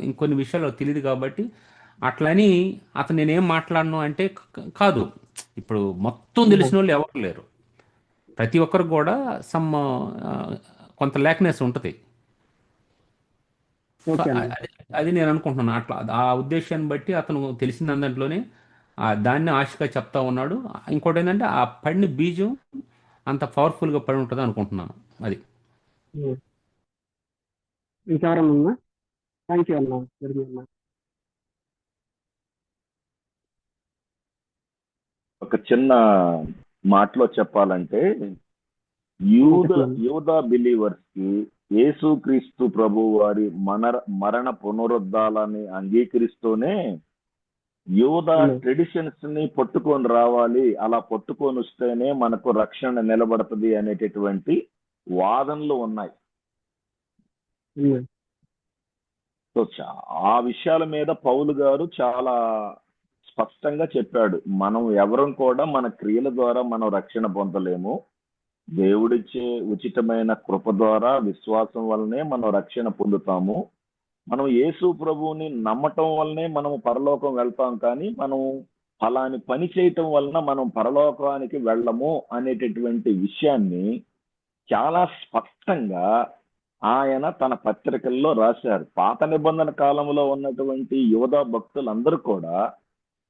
ఇంకొన్ని విషయాలు తెలియదు. కాబట్టి అట్లని అతను నేనేం మాట్లాడను అంటే కాదు. ఇప్పుడు మొత్తం తెలిసిన వాళ్ళు ఎవరు లేరు, ప్రతి ఒక్కరికి కూడా కొంత లేక్నెస్ ఉంటుంది. అది నేను అనుకుంటున్నాను. అట్లా ఆ ఉద్దేశాన్ని బట్టి అతను తెలిసిన దాంట్లోనే దాన్ని ఆశగా చెప్తా ఉన్నాడు. ఇంకోటి ఏంటంటే ఆ పడిన బీజం అంత పవర్ఫుల్గా పడి ఉంటుంది అనుకుంటున్నాను. అది ఇంకెవరన్నా? థ్యాంక్ యూ అన్న. ఒక చిన్న మాటలో చెప్పాలంటే యూదా బిలీవర్స్ కి యేసుక్రీస్తు ప్రభు వారి మరణ పునరుద్ధాలని అంగీకరిస్తూనే యూదా ట్రెడిషన్స్ ని పట్టుకొని రావాలి, అలా పట్టుకొని వస్తేనే మనకు రక్షణ నిలబడుతుంది అనేటటువంటి వాదనలు ఉన్నాయి. సో ఆ విషయాల మీద పౌలు గారు చాలా స్పష్టంగా చెప్పాడు. మనం ఎవరం కూడా మన క్రియల ద్వారా మనం రక్షణ పొందలేము. దేవుడిచ్చే ఉచితమైన కృప ద్వారా విశ్వాసం వల్లనే మనం రక్షణ పొందుతాము. మనం యేసు ప్రభువుని నమ్మటం వల్లనే మనం పరలోకం వెళ్తాం, కానీ మనం అలాని పని చేయటం వలన మనం పరలోకానికి వెళ్ళము అనేటటువంటి విషయాన్ని చాలా స్పష్టంగా ఆయన తన పత్రికల్లో రాశారు. పాత నిబంధన కాలంలో ఉన్నటువంటి యోధా భక్తులందరూ కూడా,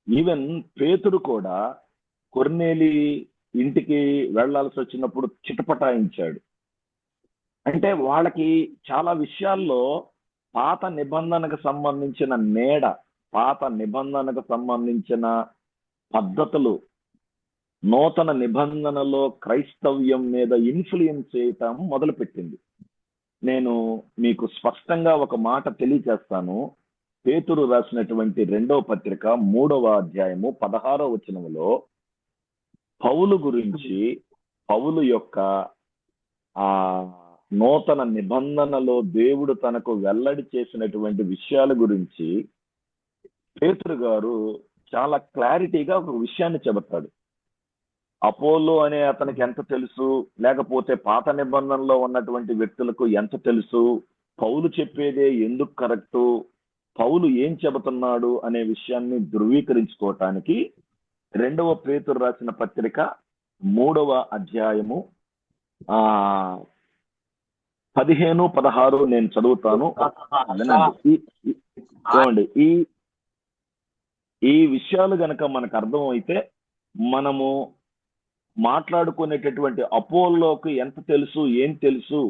ఈవెన్ పేతురు కూడా కొర్నేలి ఇంటికి వెళ్లాల్సి వచ్చినప్పుడు చిటపటాయించాడు. అంటే వాళ్ళకి చాలా విషయాల్లో పాత నిబంధనకు సంబంధించిన నీడ, పాత నిబంధనకు సంబంధించిన పద్ధతులు నూతన నిబంధనలో క్రైస్తవ్యం మీద ఇన్ఫ్లుయెన్స్ చేయటం మొదలుపెట్టింది. నేను మీకు స్పష్టంగా ఒక మాట తెలియజేస్తాను. పేతురు రాసినటువంటి 2వ పత్రిక 3వ అధ్యాయము 16వ వచనంలో పౌలు గురించి, పౌలు యొక్క ఆ నూతన నిబంధనలో దేవుడు తనకు వెల్లడి చేసినటువంటి విషయాల గురించి పేతురు గారు చాలా క్లారిటీగా ఒక విషయాన్ని చెబుతాడు. అపోలో అనే అతనికి ఎంత తెలుసు, లేకపోతే పాత నిబంధనలో ఉన్నటువంటి వ్యక్తులకు ఎంత తెలుసు, పౌలు చెప్పేదే ఎందుకు కరెక్టు, పౌలు ఏం చెబుతున్నాడు అనే విషయాన్ని ధృవీకరించుకోవటానికి 2వ పేతురు రాసిన పత్రిక 3వ అధ్యాయము 15, 16 నేను చదువుతాను. చూడండి, ఈ విషయాలు గనక మనకు అర్థం అయితే మనము మాట్లాడుకునేటటువంటి అపోలోకి ఎంత తెలుసు, ఏం తెలుసు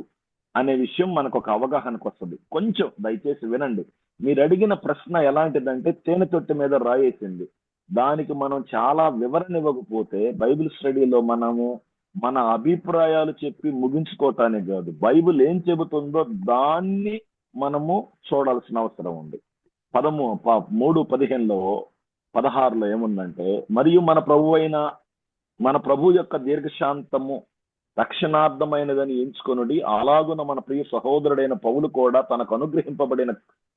అనే విషయం మనకు ఒక అవగాహనకు వస్తుంది. కొంచెం దయచేసి వినండి. మీరు అడిగిన ప్రశ్న ఎలాంటిదంటే తేనె తొట్టి మీద రాయేసింది. దానికి మనం చాలా వివరణ ఇవ్వకపోతే బైబిల్ స్టడీలో మనము మన అభిప్రాయాలు చెప్పి ముగించుకోవటానికి కాదు, బైబిల్ ఏం చెబుతుందో దాన్ని మనము చూడాల్సిన అవసరం ఉంది. 3:15లో 16లో ఏముందంటే, మరియు మన ప్రభు యొక్క దీర్ఘశాంతము రక్షణార్థమైనదని ఎంచుకొనుడి, అలాగున మన ప్రియ సహోదరుడైన పౌలు కూడా తనకు అనుగ్రహింపబడిన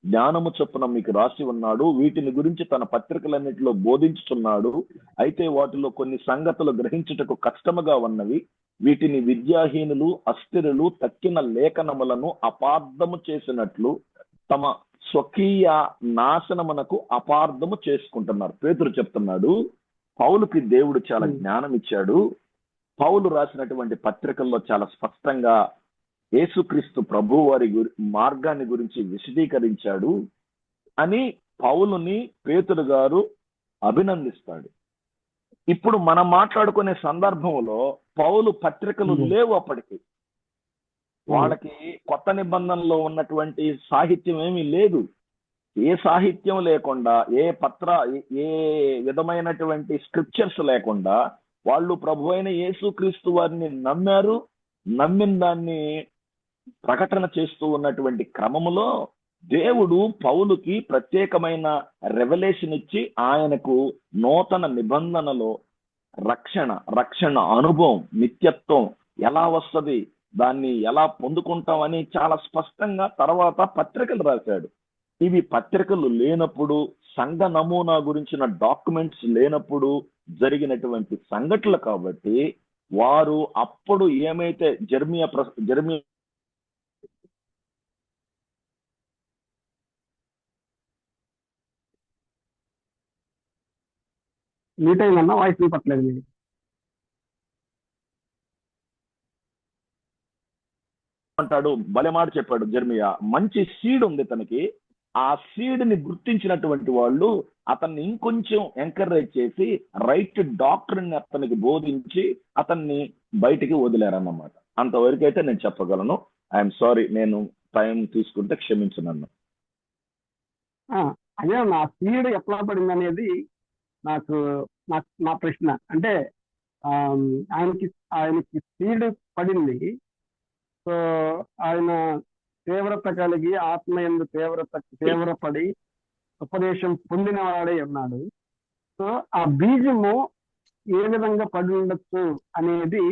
జ్ఞానము చొప్పున మీకు రాసి ఉన్నాడు. వీటిని గురించి తన పత్రికలన్నిటిలో బోధించుతున్నాడు. అయితే వాటిలో కొన్ని సంగతులు గ్రహించుటకు కష్టముగా ఉన్నవి. వీటిని విద్యాహీనులు, అస్థిరులు తక్కిన లేఖనములను అపార్థము చేసినట్లు తమ స్వకీయ నాశనమునకు అపార్థము చేసుకుంటున్నారు. పేతురు చెప్తున్నాడు, పౌలుకి దేవుడు చాలా జ్ఞానం ఇచ్చాడు. పౌలు రాసినటువంటి పత్రికల్లో చాలా స్పష్టంగా యేసుక్రీస్తు ప్రభు వారి మార్గాన్ని గురించి విశదీకరించాడు అని పౌలుని పేతురు గారు అభినందిస్తాడు. ఇప్పుడు మనం మాట్లాడుకునే సందర్భంలో పౌలు పత్రికలు లేవు. అప్పటికి వాళ్ళకి కొత్త నిబంధనలో ఉన్నటువంటి సాహిత్యం ఏమీ లేదు. ఏ సాహిత్యం లేకుండా, ఏ విధమైనటువంటి స్క్రిప్చర్స్ లేకుండా వాళ్ళు ప్రభు అయిన యేసుక్రీస్తు వారిని నమ్మారు. నమ్మిన దాన్ని ప్రకటన చేస్తూ ఉన్నటువంటి క్రమములో దేవుడు పౌలుకి ప్రత్యేకమైన రెవల్యూషన్ ఇచ్చి ఆయనకు నూతన నిబంధనలో రక్షణ అనుభవం, నిత్యత్వం ఎలా వస్తుంది, దాన్ని ఎలా పొందుకుంటాం అని చాలా స్పష్టంగా తర్వాత పత్రికలు రాశాడు. ఇవి పత్రికలు లేనప్పుడు, సంఘ నమూనా గురించిన డాక్యుమెంట్స్ లేనప్పుడు జరిగినటువంటి సంఘటనలు కాబట్టి వారు అప్పుడు ఏమైతే జెర్మియా మీట్ అయిందన్న వాయిస్ వినపట్లేదు మీరు. అంటాడు, బలెమాట చెప్పాడు జెర్మియా. మంచి సీడ్ ఉంది తనకి. ఆ సీడ్ ని గుర్తించినటువంటి వాళ్ళు అతన్ని ఇంకొంచెం ఎంకరేజ్ చేసి రైట్ డాక్టర్ని అతనికి బోధించి అతన్ని బయటికి వదిలేరన్నమాట. అంతవరకు అయితే నేను చెప్పగలను. ఐఎమ్ సారీ, నేను టైం తీసుకుంటే క్షమించు నన్ను. అదే నా సీడ్ ఎట్లా పడింది అనేది నాకు నా ప్రశ్న. అంటే ఆయనకి సీడ్ పడింది. సో ఆయన తీవ్రత కలిగి ఆత్మయందు తీవ్రపడి ఉపదేశం పొందిన వాడే ఉన్నాడు. సో ఆ బీజము ఏ విధంగా పడి ఉండొచ్చు అనేది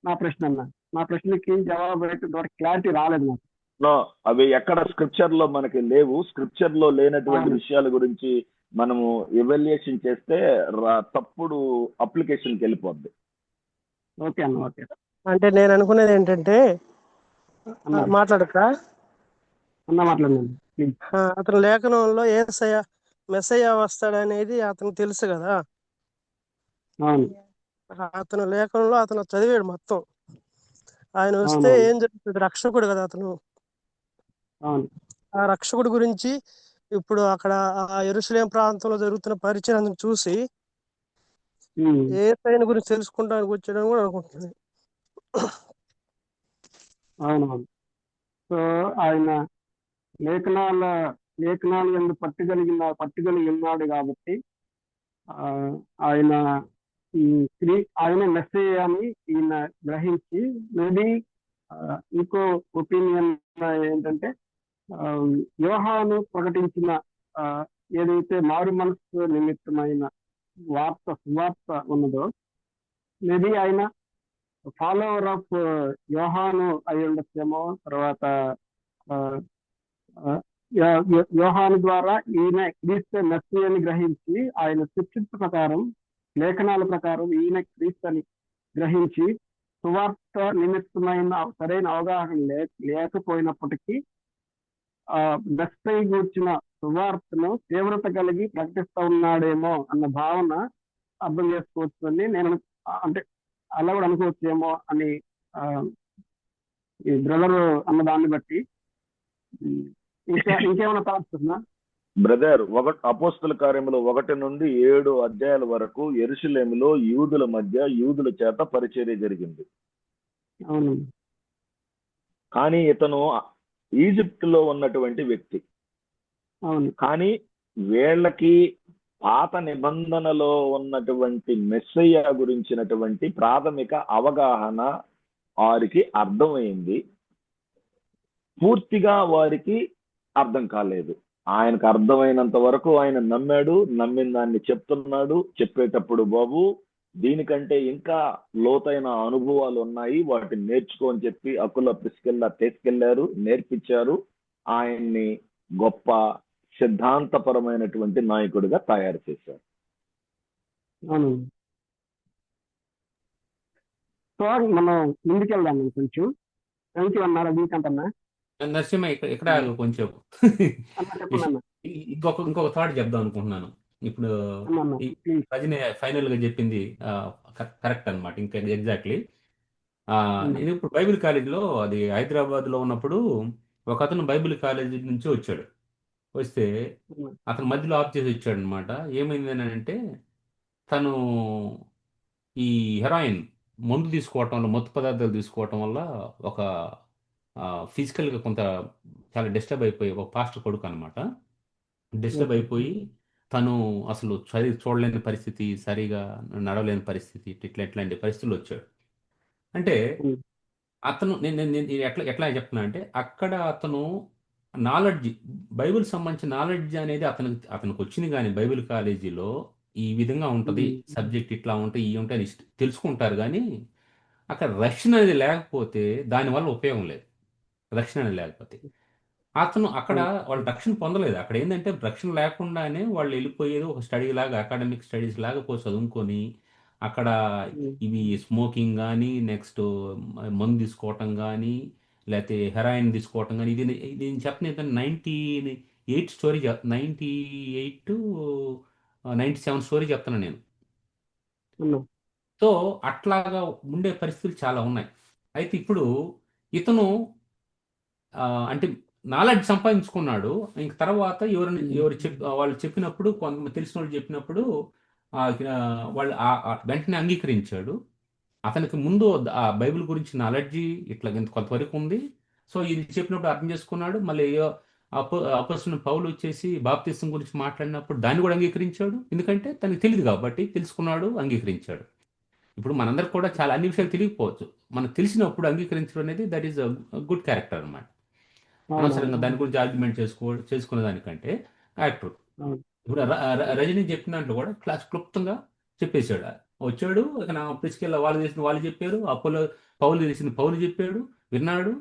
నా ప్రశ్న అన్న. నా ప్రశ్నకి జవాబు క్లారిటీ రాలేదు నాకు. అవి ఎక్కడ స్క్రిప్చర్ లో మనకి లేవు. స్క్రిప్చర్ లో లేనటువంటి విషయాల గురించి మనము ఎవాల్యుయేషన్ చేస్తే తప్పుడు అప్లికేషన్కి వెళ్ళిపోద్ది. ఓకే అన్న, ఓకే. అంటే నేను అనుకునేది ఏంటంటే, మాట్లాడక మాట్లాడండి. అతని లేఖనంలో మెస్సయ్య వస్తాడనేది అతనికి తెలుసు కదా. అతను లేఖనంలో అతను చదివాడు మొత్తం. ఆయన వస్తే ఏం జరుగుతుంది, రక్షకుడు కదా అతను. ఆ రక్షకుడు గురించి ఇప్పుడు అక్కడ ఆ యెరూషలేము ప్రాంతంలో జరుగుతున్న పరిచయం చూసి యేసయ్యను గురించి తెలుసుకుంటానికి వచ్చాడని కూడా అనుకుంటుంది. అవునవును. సో ఆయన లేఖనాల లేఖనాలు ఎందు పట్టుగలిగి ఉన్నాడు కాబట్టి ఆ, ఆయన ఈ ఆయన మెస్సేజ్ అని ఈయన గ్రహించి మేబీ ఇంకో ఒపీనియన్ ఏంటంటే ఆ, యోహాను ప్రకటించిన ఆ, ఏదైతే మారు మనసు నిమిత్తమైన సువార్త ఉన్నదో మేబీ ఆయన ఫాలోవర్ ఆఫ్ యోహాను అయి ఉండొచ్చేమో. తర్వాత ఆ, ఆ, యోహాను ద్వారా ఈయన క్రీస్తు మెస్సీ అని గ్రహించి ఆయన శిక్షిత ప్రకారం లేఖనాల ప్రకారం ఈయన క్రీస్తు అని గ్రహించి సువార్త నిమిత్తమైన సరైన అవగాహన లేకపోయినప్పటికీ ఆ మెస్సై గూర్చిన సువార్తను తీవ్రత కలిగి ప్రకటిస్తూ ఉన్నాడేమో అన్న భావన అర్థం చేసుకోవచ్చు అని నేను అంటే అలా కూడా అనుకోవచ్చేమో అని ఆ, ఈ బ్రదర్ అన్న దాన్ని బట్టి ఇంకేమైనా థాట్స్ ఉన్నా? బ్రదర్, అపోస్తల కార్యములు 1 నుండి 7 అధ్యాయాల వరకు యెరూషలేములో యూదుల మధ్య యూదుల చేత పరిచర్య జరిగింది. అవును కానీ ఇతను ఈజిప్ట్ లో ఉన్నటువంటి వ్యక్తి. అవును కానీ వీళ్ళకి పాత నిబంధనలో ఉన్నటువంటి మెస్సయ్య గురించినటువంటి ప్రాథమిక అవగాహన వారికి అర్థమైంది. పూర్తిగా వారికి అర్థం కాలేదు. ఆయనకు అర్థమైనంత వరకు ఆయన నమ్మాడు, నమ్మిన దాన్ని చెప్తున్నాడు. చెప్పేటప్పుడు బాబు దీనికంటే ఇంకా లోతైన అనుభవాలు ఉన్నాయి, వాటిని నేర్చుకో అని చెప్పి అకుల ప్రిస్కిల్లా తీసుకెళ్లారు, నేర్పించారు. ఆయన్ని గొప్ప సిద్ధాంతపరమైనటువంటి నాయకుడిగా తయారు చేశారు. అవును. సో మనం ముందుకెళ్దాం కొంచెం. థ్యాంక్ యూ అన్నారు వీకంట్ అన్న. నరసింహ ఇక్కడ ఆగు కొంచెం. అన్న చెప్పండి అన్న. ఇంకొక థాట్ చెప్దాం అనుకుంటున్నాను. ఇప్పుడు అన్న ఈ ప్లీజ్. రజని ఫైనల్ గా చెప్పింది కరెక్ట్ అన్నమాట. ఇంకా ఎగ్జాక్ట్లీ నేను ఇప్పుడు బైబిల్ కాలేజీలో అది హైదరాబాద్ లో ఉన్నప్పుడు ఒక అతను బైబిల్ కాలేజీ నుంచి వచ్చాడు. వస్తే అతను మధ్యలో ఆఫ్ చేసి వచ్చాడు అనమాట. ఏమైంది అని అంటే తను ఈ హెరాయిన్ మందు తీసుకోవటం, మత్తు పదార్థాలు తీసుకోవటం వల్ల ఒక ఫిజికల్గా కొంత చాలా డిస్టర్బ్ అయిపోయి, ఒక పాస్టర్ కొడుకు అనమాట, డిస్టర్బ్ అయిపోయి తను అసలు సరి చూడలేని పరిస్థితి, సరిగా నడవలేని పరిస్థితి, ఇట్లాంటి పరిస్థితులు వచ్చాడు. అంటే అతను నేను ఎట్లా చెప్తున్నా అంటే అక్కడ అతను నాలెడ్జ్, బైబిల్ సంబంధించిన నాలెడ్జ్ అనేది అతనికి వచ్చింది. కానీ బైబిల్ కాలేజీలో ఈ విధంగా ఉంటుంది, సబ్జెక్ట్ ఇట్లా ఉంటాయి, ఇవి ఉంటాయి అని తెలుసుకుంటారు. కానీ అక్కడ రక్షణ అనేది లేకపోతే దానివల్ల ఉపయోగం లేదు. రక్షణ అనేది లేకపోతే అతను అక్కడ వాళ్ళు రక్షణ పొందలేదు. అక్కడ ఏంటంటే రక్షణ లేకుండానే వాళ్ళు వెళ్ళిపోయేది ఒక స్టడీ లాగా, అకాడమిక్ స్టడీస్ లాగా పోయి చదువుకొని అక్కడ ఇవి స్మోకింగ్ కానీ, నెక్స్ట్ మందు తీసుకోవటం కానీ, లేకపోతే హెరాయిన్ తీసుకోవటం కానీ, ఇది నేను చెప్పిన 98 స్టోరీ 98 to 97 స్టోరీ చెప్తాను నేను. సో అట్లాగా ఉండే పరిస్థితులు చాలా ఉన్నాయి. అయితే ఇప్పుడు ఇతను అంటే నాలెడ్జ్ సంపాదించుకున్నాడు. ఇంక తర్వాత వాళ్ళు చెప్పినప్పుడు, కొంతమంది తెలిసిన వాళ్ళు చెప్పినప్పుడు వాళ్ళు వెంటనే అంగీకరించాడు. అతనికి ముందు ఆ బైబిల్ గురించి నాలెడ్జి ఇట్లా కొంతవరకు ఉంది. సో ఇది చెప్పినప్పుడు అర్థం చేసుకున్నాడు. మళ్ళీ అపోస్తలుడైన పౌలు వచ్చేసి బాప్తిసం గురించి మాట్లాడినప్పుడు దాన్ని కూడా అంగీకరించాడు. ఎందుకంటే తనకి తెలియదు కాబట్టి తెలుసుకున్నాడు, అంగీకరించాడు. ఇప్పుడు మనందరికి కూడా చాలా అన్ని విషయాలు తెలియకపోవచ్చు. మనకు తెలిసినప్పుడు అంగీకరించడం అనేది దట్ ఈస్ గుడ్ క్యారెక్టర్ అన్నమాట. అనవసరంగా దాని గురించి ఆర్గ్యుమెంట్ చేసుకునే దానికంటే యాక్టర్. ఇప్పుడు రజనీ చెప్పిన దాంట్లో కూడా క్లుప్తంగా చెప్పేశాడు. వచ్చాడు, నా ప్రిస్కెళ్ళ వాళ్ళు చేసిన వాళ్ళు చెప్పారు, పౌలు చేసిన పౌలు చెప్పాడు, విన్నాడు.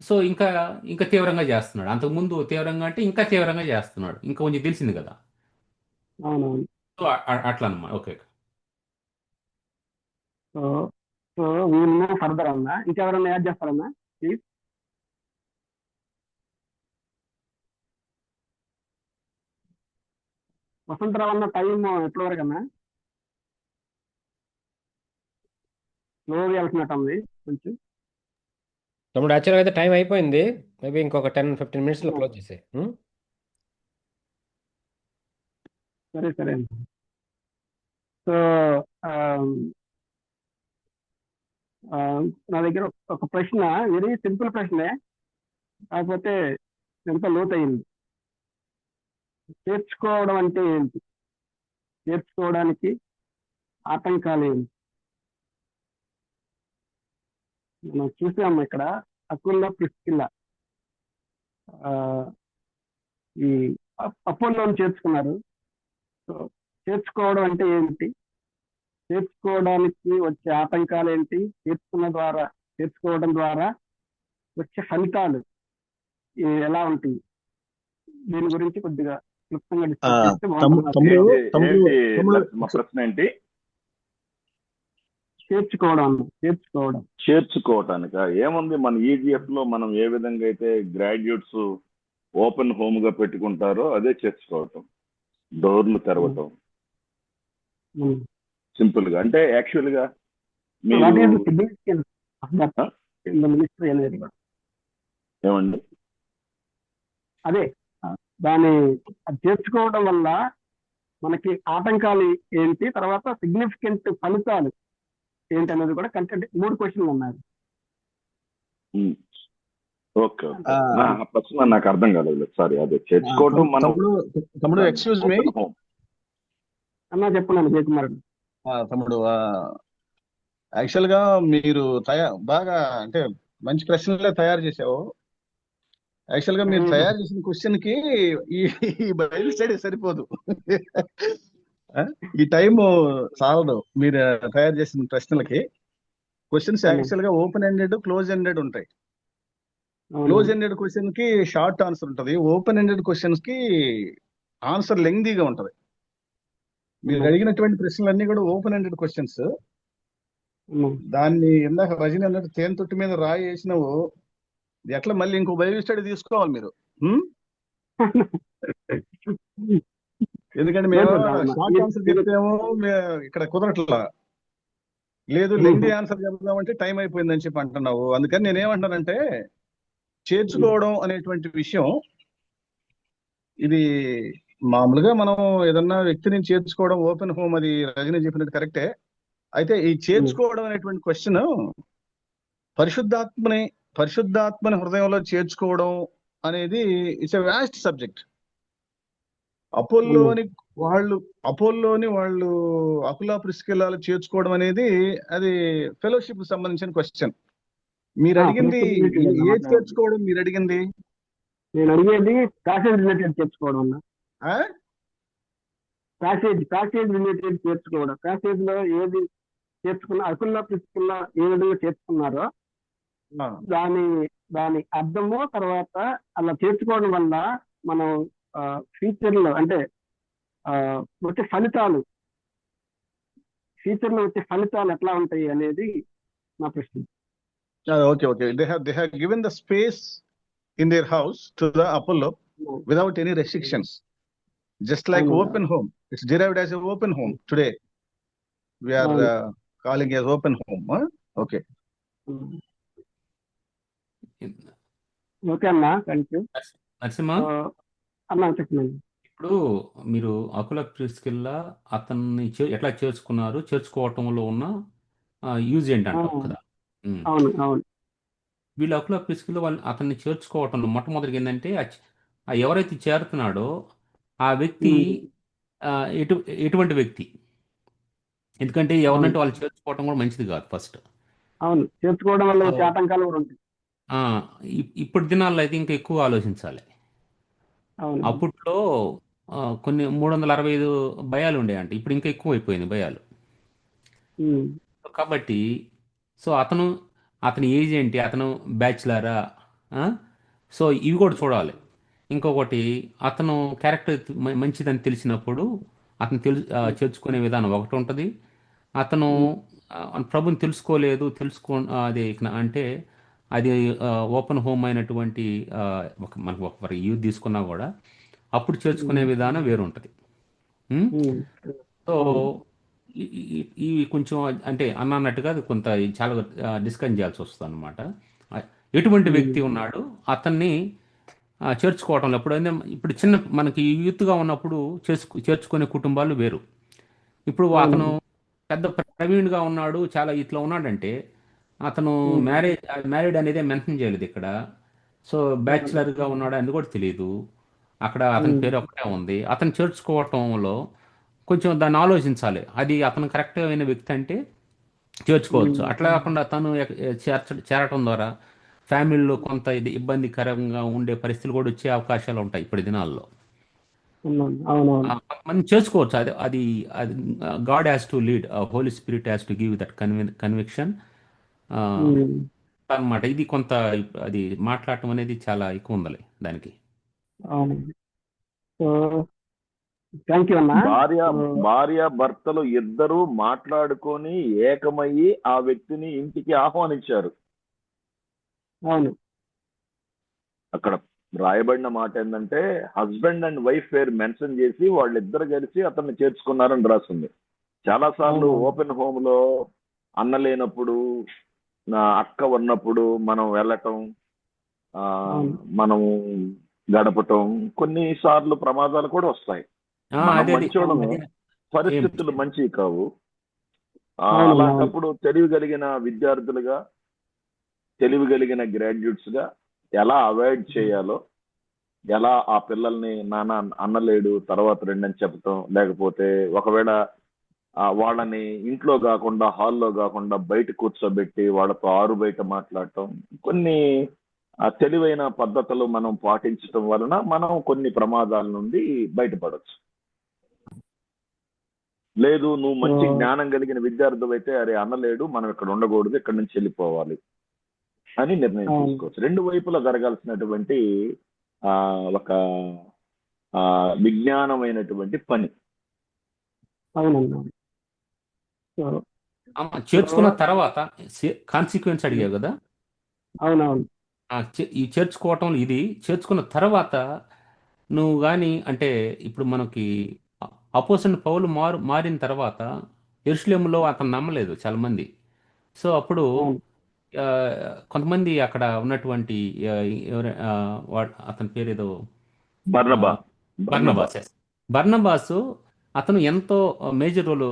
సో ఇంకా తీవ్రంగా చేస్తున్నాడు. అంతకుముందు తీవ్రంగా అంటే ఇంకా తీవ్రంగా చేస్తున్నాడు. ఇంకా కొంచెం తెలిసింది కదా. సో అట్లా అన్నమాట. ఓకే. సో వీళ్ళు ఫర్దర్ అన్నా ఇంకెవరన్నా యాడ్ చేస్తారన్నా ప్లీజ్? వసంతరావు అన్న టైం ఎప్పటి వరకు అన్నా? స్లోగా వెళ్తున్నట్టు ఉంది కొంచెం. తమ్ముడు యాక్చువల్గా అయితే టైం అయిపోయింది. మేబీ ఇంకొక 10-15 మినిట్స్లో క్లోజ్ చేసే. సరే. సో ఆ, నా దగ్గర ఒక ప్రశ్న, వెరీ సింపుల్ ప్రశ్నే, కాకపోతే ఎంత లోతయింది. చేర్చుకోవడం అంటే ఏంటి? చేర్చుకోవడానికి ఆటంకాలు ఏంటి? మనం చూసాము ఇక్కడ అకుల్లా ప్రిస్కిల్లా ఆ, ఈ అపోలోని చేర్చుకున్నారు. సో చేర్చుకోవడం అంటే ఏంటి? చేర్చుకోవడానికి వచ్చే ఆటంకాలు ఏంటి? చేర్చుకోవడం ద్వారా వచ్చే ఫలితాలు ఎలా ఉంటాయి? దీని గురించి కొద్దిగా క్లుప్తంగా డిస్కస్ చేస్తే బాగుంటుంది. మా ప్రశ్న ఏంటి? చేర్చుకోవటానిక ఏముంది, మన ఈజీఎఫ్ లో మనం ఏ విధంగా అయితే గ్రాడ్యుయేట్స్ ఓపెన్ హోమ్ గా పెట్టుకుంటారో అదే చేర్చుకోవటం, డోర్లు తెరవటం. సింపుల్ గా అంటే యాక్చువల్ గా ఏమండి అదే దాన్ని చేర్చుకోవడం వల్ల మనకి ఆటంకాలు ఏంటి, తర్వాత సిగ్నిఫికెంట్ ఫలితాలు ఏంటి అనేది కూడా కంటెంట్ 3 క్వశ్చన్లు ఉన్నాయి. ఓకే ఓకే, ప్రశ్న నాకు అర్థం కాలేదు. సారీ, అదే చేర్చుకోవటం మనం తమ్ముడు ఎక్స్క్యూజ్ మీ అన్నా చెప్పండి జయకుమార్. తమ్ముడు యాక్చువల్ గా మీరు బాగా అంటే మంచి ప్రశ్నలే తయారు చేసావు. యాక్చువల్ గా మీరు తయారు చేసిన క్వశ్చన్ కి ఈ బైబిల్ స్టడీ సరిపోదు. ఈ టైం చాలదు. మీరు తయారు చేసిన ప్రశ్నలకి క్వశ్చన్స్ యాక్చువల్ గా ఓపెన్ ఎండెడ్, క్లోజ్ ఎండెడ్ ఉంటాయి. క్లోజ్ ఎండెడ్ క్వశ్చన్ కి షార్ట్ ఆన్సర్ ఉంటుంది, ఓపెన్ ఎండెడ్ క్వశ్చన్స్ కి ఆన్సర్ లెంగ్దీగా ఉంటది. మీరు అడిగినటువంటి ప్రశ్నలన్నీ కూడా ఓపెన్ ఎండెడ్ క్వశ్చన్స్. దాన్ని ఇందాక రజని అన్నట్టు తేనె తొట్టి మీద రాయి వేసినావు, ఎట్లా మళ్ళీ ఇంకో బైబిల్ స్టడీ తీసుకోవాలి మీరు. ఎందుకంటే మేము షార్ట్ ఆన్సర్ చెప్తేమో ఇక్కడ కుదరట్లా, లేదు లెంగ్దీ ఆన్సర్ చెప్దామంటే టైం అయిపోయిందని చెప్పి అంటున్నావు. అందుకని నేనేమంటానంటే చేర్చుకోవడం అనేటువంటి విషయం ఇది మామూలుగా మనం ఏదన్నా వ్యక్తిని చేర్చుకోవడం ఓపెన్ హోమ్, అది రజని చెప్పినట్టు కరెక్టే. అయితే ఈ చేర్చుకోవడం అనేటువంటి క్వశ్చన్ పరిశుద్ధాత్మని హృదయంలో చేర్చుకోవడం అనేది ఇట్స్ ఎ వాస్ట్ సబ్జెక్ట్. అపోల్లోని వాళ్ళు అకులా ప్రిస్కిల్లాలు చేర్చుకోవడం అనేది అది ఫెలోషిప్ కి సంబంధించిన క్వశ్చన్. మీరు అడిగింది ఏ చేర్చుకోవడం? మీరు అడిగింది నేను అడిగేది ప్యాసేజ్ రిలేటెడ్ చేర్చుకోవడం అన్న. ప్యాసేజ్ రిలేటెడ్ చేర్చుకోవడం. ప్యాసేజ్ లో ఏది చేర్చుకున్నా, అకుల్లా ప్రిస్కిల్లా ఏ విధంగా చేర్చుకున్నారో దాని అర్థము, తర్వాత అలా చేర్చుకోవడం వల్ల మనం ఫ్యూచర్ లో అంటే వచ్చే ఫలితాలు ఎట్లా ఉంటాయి అనేది నా ప్రశ్న. Okay. They have given the space in their house to the Apollo without any restrictions, just like open home. It's derived as an open home today. We are calling as open home. Okay. Okay అన్న, థ్యాంక్ యూ. నరసింహ, అన్న చెప్పండి. ఇప్పుడు మీరు అకుల ప్రిస్కిల్లా అతన్ని ఎట్లా చేర్చుకోవటంలో ఉన్న యూజ్ ఏంటి అంటారు కదా. అవును. వీళ్ళు అకుల ప్రిస్కిల్లా అతన్ని చేర్చుకోవటంలో మొట్టమొదటిగా ఏంటంటే ఎవరైతే చేరుతున్నాడో ఆ వ్యక్తి ఎటువంటి వ్యక్తి, ఎందుకంటే ఎవరినంటే వాళ్ళు చేర్చుకోవటం కూడా మంచిది కాదు ఫస్ట్. అవును, చేర్చుకోవడం వల్ల వచ్చే ఆటంకాలు కూడా ఉంటాయి. ఇప్పుడు దినాల్లో అయితే ఇంకా ఎక్కువ ఆలోచించాలి. అప్పట్లో కొన్ని 365 భయాలు ఉండేయంట, ఇప్పుడు ఇంకా ఎక్కువ అయిపోయింది భయాలు. కాబట్టి సో అతని ఏజ్ ఏంటి, అతను బ్యాచులరా, సో ఇవి కూడా చూడాలి. ఇంకొకటి, అతను క్యారెక్టర్ మంచిదని తెలిసినప్పుడు అతను చేర్చుకునే విధానం ఒకటి ఉంటుంది. అతను ప్రభుని అదే అంటే అది ఓపెన్ హోమ్ అయినటువంటి మనకు ఒక యూత్ తీసుకున్నా కూడా అప్పుడు చేర్చుకునే విధానం వేరు ఉంటుంది. సో ఇవి కొంచెం అంటే అన్నట్టుగా అది కొంత చాలా డిస్కస్ చేయాల్సి వస్తుంది అనమాట. ఎటువంటి వ్యక్తి ఉన్నాడు అతన్ని చేర్చుకోవటంలో ఇప్పుడు చిన్న మనకి యూత్గా ఉన్నప్పుడు చేర్చుకునే కుటుంబాలు వేరు. ఇప్పుడు అతను పెద్ద ప్రవీణ్గా ఉన్నాడు, చాలా ఇట్లా ఉన్నాడంటే అతను మ్యారీడ్ అనేది మెన్షన్ చేయలేదు ఇక్కడ. సో బ్యాచులర్గా ఉన్నాడు అని కూడా తెలియదు. అక్కడ అతని పేరు ఒకటే ఉంది. అతను చేర్చుకోవటంలో కొంచెం దాన్ని ఆలోచించాలి. అది అతను కరెక్ట్ అయిన వ్యక్తి అంటే చేర్చుకోవచ్చు. అట్లా కాకుండా తను చేరటం ద్వారా ఫ్యామిలీలో కొంత ఇది ఇబ్బందికరంగా ఉండే పరిస్థితులు కూడా వచ్చే అవకాశాలు ఉంటాయి ఇప్పుడు దినాల్లో. మనం చేసుకోవచ్చు. అది అది అది God has to lead, Holy Spirit has to give that conviction అన్నమాట. ఇది కొంత అది మాట్లాడటం అనేది చాలా ఎక్కువ ఉండాలి దానికి. థ్యాంక్ యూ అన్న. భార్య భర్తలు ఇద్దరు మాట్లాడుకొని ఏకమయ్యి ఆ వ్యక్తిని ఇంటికి ఆహ్వానించారు. అవును, అక్కడ రాయబడిన మాట ఏంటంటే హస్బెండ్ అండ్ వైఫ్ పేరు మెన్షన్ చేసి వాళ్ళిద్దరు కలిసి అతన్ని చేర్చుకున్నారని రాస్తుంది. చాలా సార్లు ఓపెన్ హోమ్ లో అన్న లేనప్పుడు, అక్క ఉన్నప్పుడు మనం వెళ్ళటం, మనం గడపటం, కొన్నిసార్లు ప్రమాదాలు కూడా వస్తాయి. మంచోడము, పరిస్థితులు మంచివి కావు. అలాంటప్పుడు తెలివి కలిగిన విద్యార్థులుగా, తెలివి కలిగిన గ్రాడ్యుయేట్స్ గా ఎలా అవాయిడ్ చేయాలో, ఎలా ఆ పిల్లల్ని నాన్న అన్నలేడు తర్వాత రెండని చెప్పటం, లేకపోతే ఒకవేళ వాళ్ళని ఇంట్లో కాకుండా హాల్లో కాకుండా బయట కూర్చోబెట్టి వాళ్ళతో ఆరు బయట మాట్లాడటం, కొన్ని తెలివైన పద్ధతులు మనం పాటించటం వలన మనం కొన్ని ప్రమాదాల నుండి బయటపడవచ్చు. లేదు నువ్వు మంచి జ్ఞానం కలిగిన విద్యార్థి అయితే అరే అన్నలేడు, మనం ఇక్కడ ఉండకూడదు, ఇక్కడ నుంచి వెళ్ళిపోవాలి అని నిర్ణయం తీసుకోవచ్చు. రెండు వైపులా జరగాల్సినటువంటి ఒక విజ్ఞానమైనటువంటి పని. చేర్చుకున్న తర్వాత కాన్సిక్వెన్స్ అడిగావు కదా. అవునవును. ఈ చేర్చుకోవటం ఇది చేర్చుకున్న తర్వాత నువ్వు కానీ అంటే ఇప్పుడు మనకి అపోజిట్ పౌలు మారిన తర్వాత యెరూషలేములో అతను నమ్మలేదు చాలా మంది. సో అప్పుడు కొంతమంది అక్కడ ఉన్నటువంటి అతని పేరు ఏదో బర్నబాసు అతను ఎంతో మేజర్ రోల్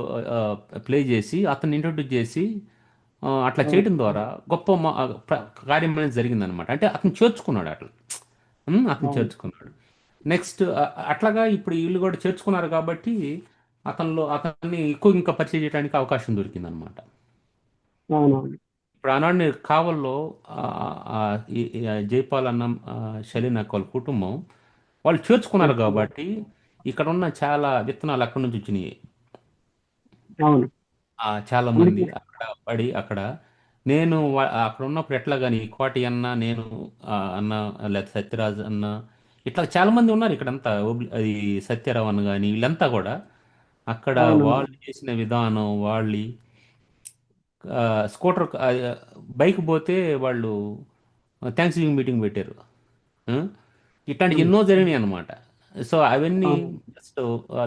ప్లే చేసి అతను ఇంట్రొడ్యూస్ చేసి అట్లా చేయడం ద్వారా గొప్ప కార్యం అనేది జరిగిందనమాట. అంటే అతను చేర్చుకున్నాడు, అతను చేర్చుకున్నాడు. నెక్స్ట్ అట్లాగా ఇప్పుడు వీళ్ళు కూడా చేర్చుకున్నారు కాబట్టి అతన్ని ఇంకా పరిచయం చేయడానికి అవకాశం దొరికిందనమాట. ఇప్పుడు ఆనాడు కావల్లో జైపాల్ అన్న షలీన్ అక్క వాళ్ళ కుటుంబం వాళ్ళు చేర్చుకున్నారు కాబట్టి ఇక్కడ ఉన్న చాలా విత్తనాలు అక్కడి నుంచి వచ్చినాయి. చాలా మంది అక్కడ పడి అక్కడ నేను అక్కడ ఉన్నప్పుడు ఎట్లా కానీ కోటి అన్న, నేను అన్న, లేకపోతే సత్యరాజ్ అన్న, ఇట్లా చాలా మంది ఉన్నారు ఇక్కడంతా. అది సత్యరావు అన్న కానీ వీళ్ళంతా కూడా అక్కడ వాళ్ళు చేసిన విధానం, వాళ్ళు స్కూటర్ బైక్ పోతే వాళ్ళు థ్యాంక్స్ గివింగ్ మీటింగ్ పెట్టారు. ఇట్లాంటి ఎన్నో జరిగినాయి అనమాట. సో అవన్నీ జస్ట్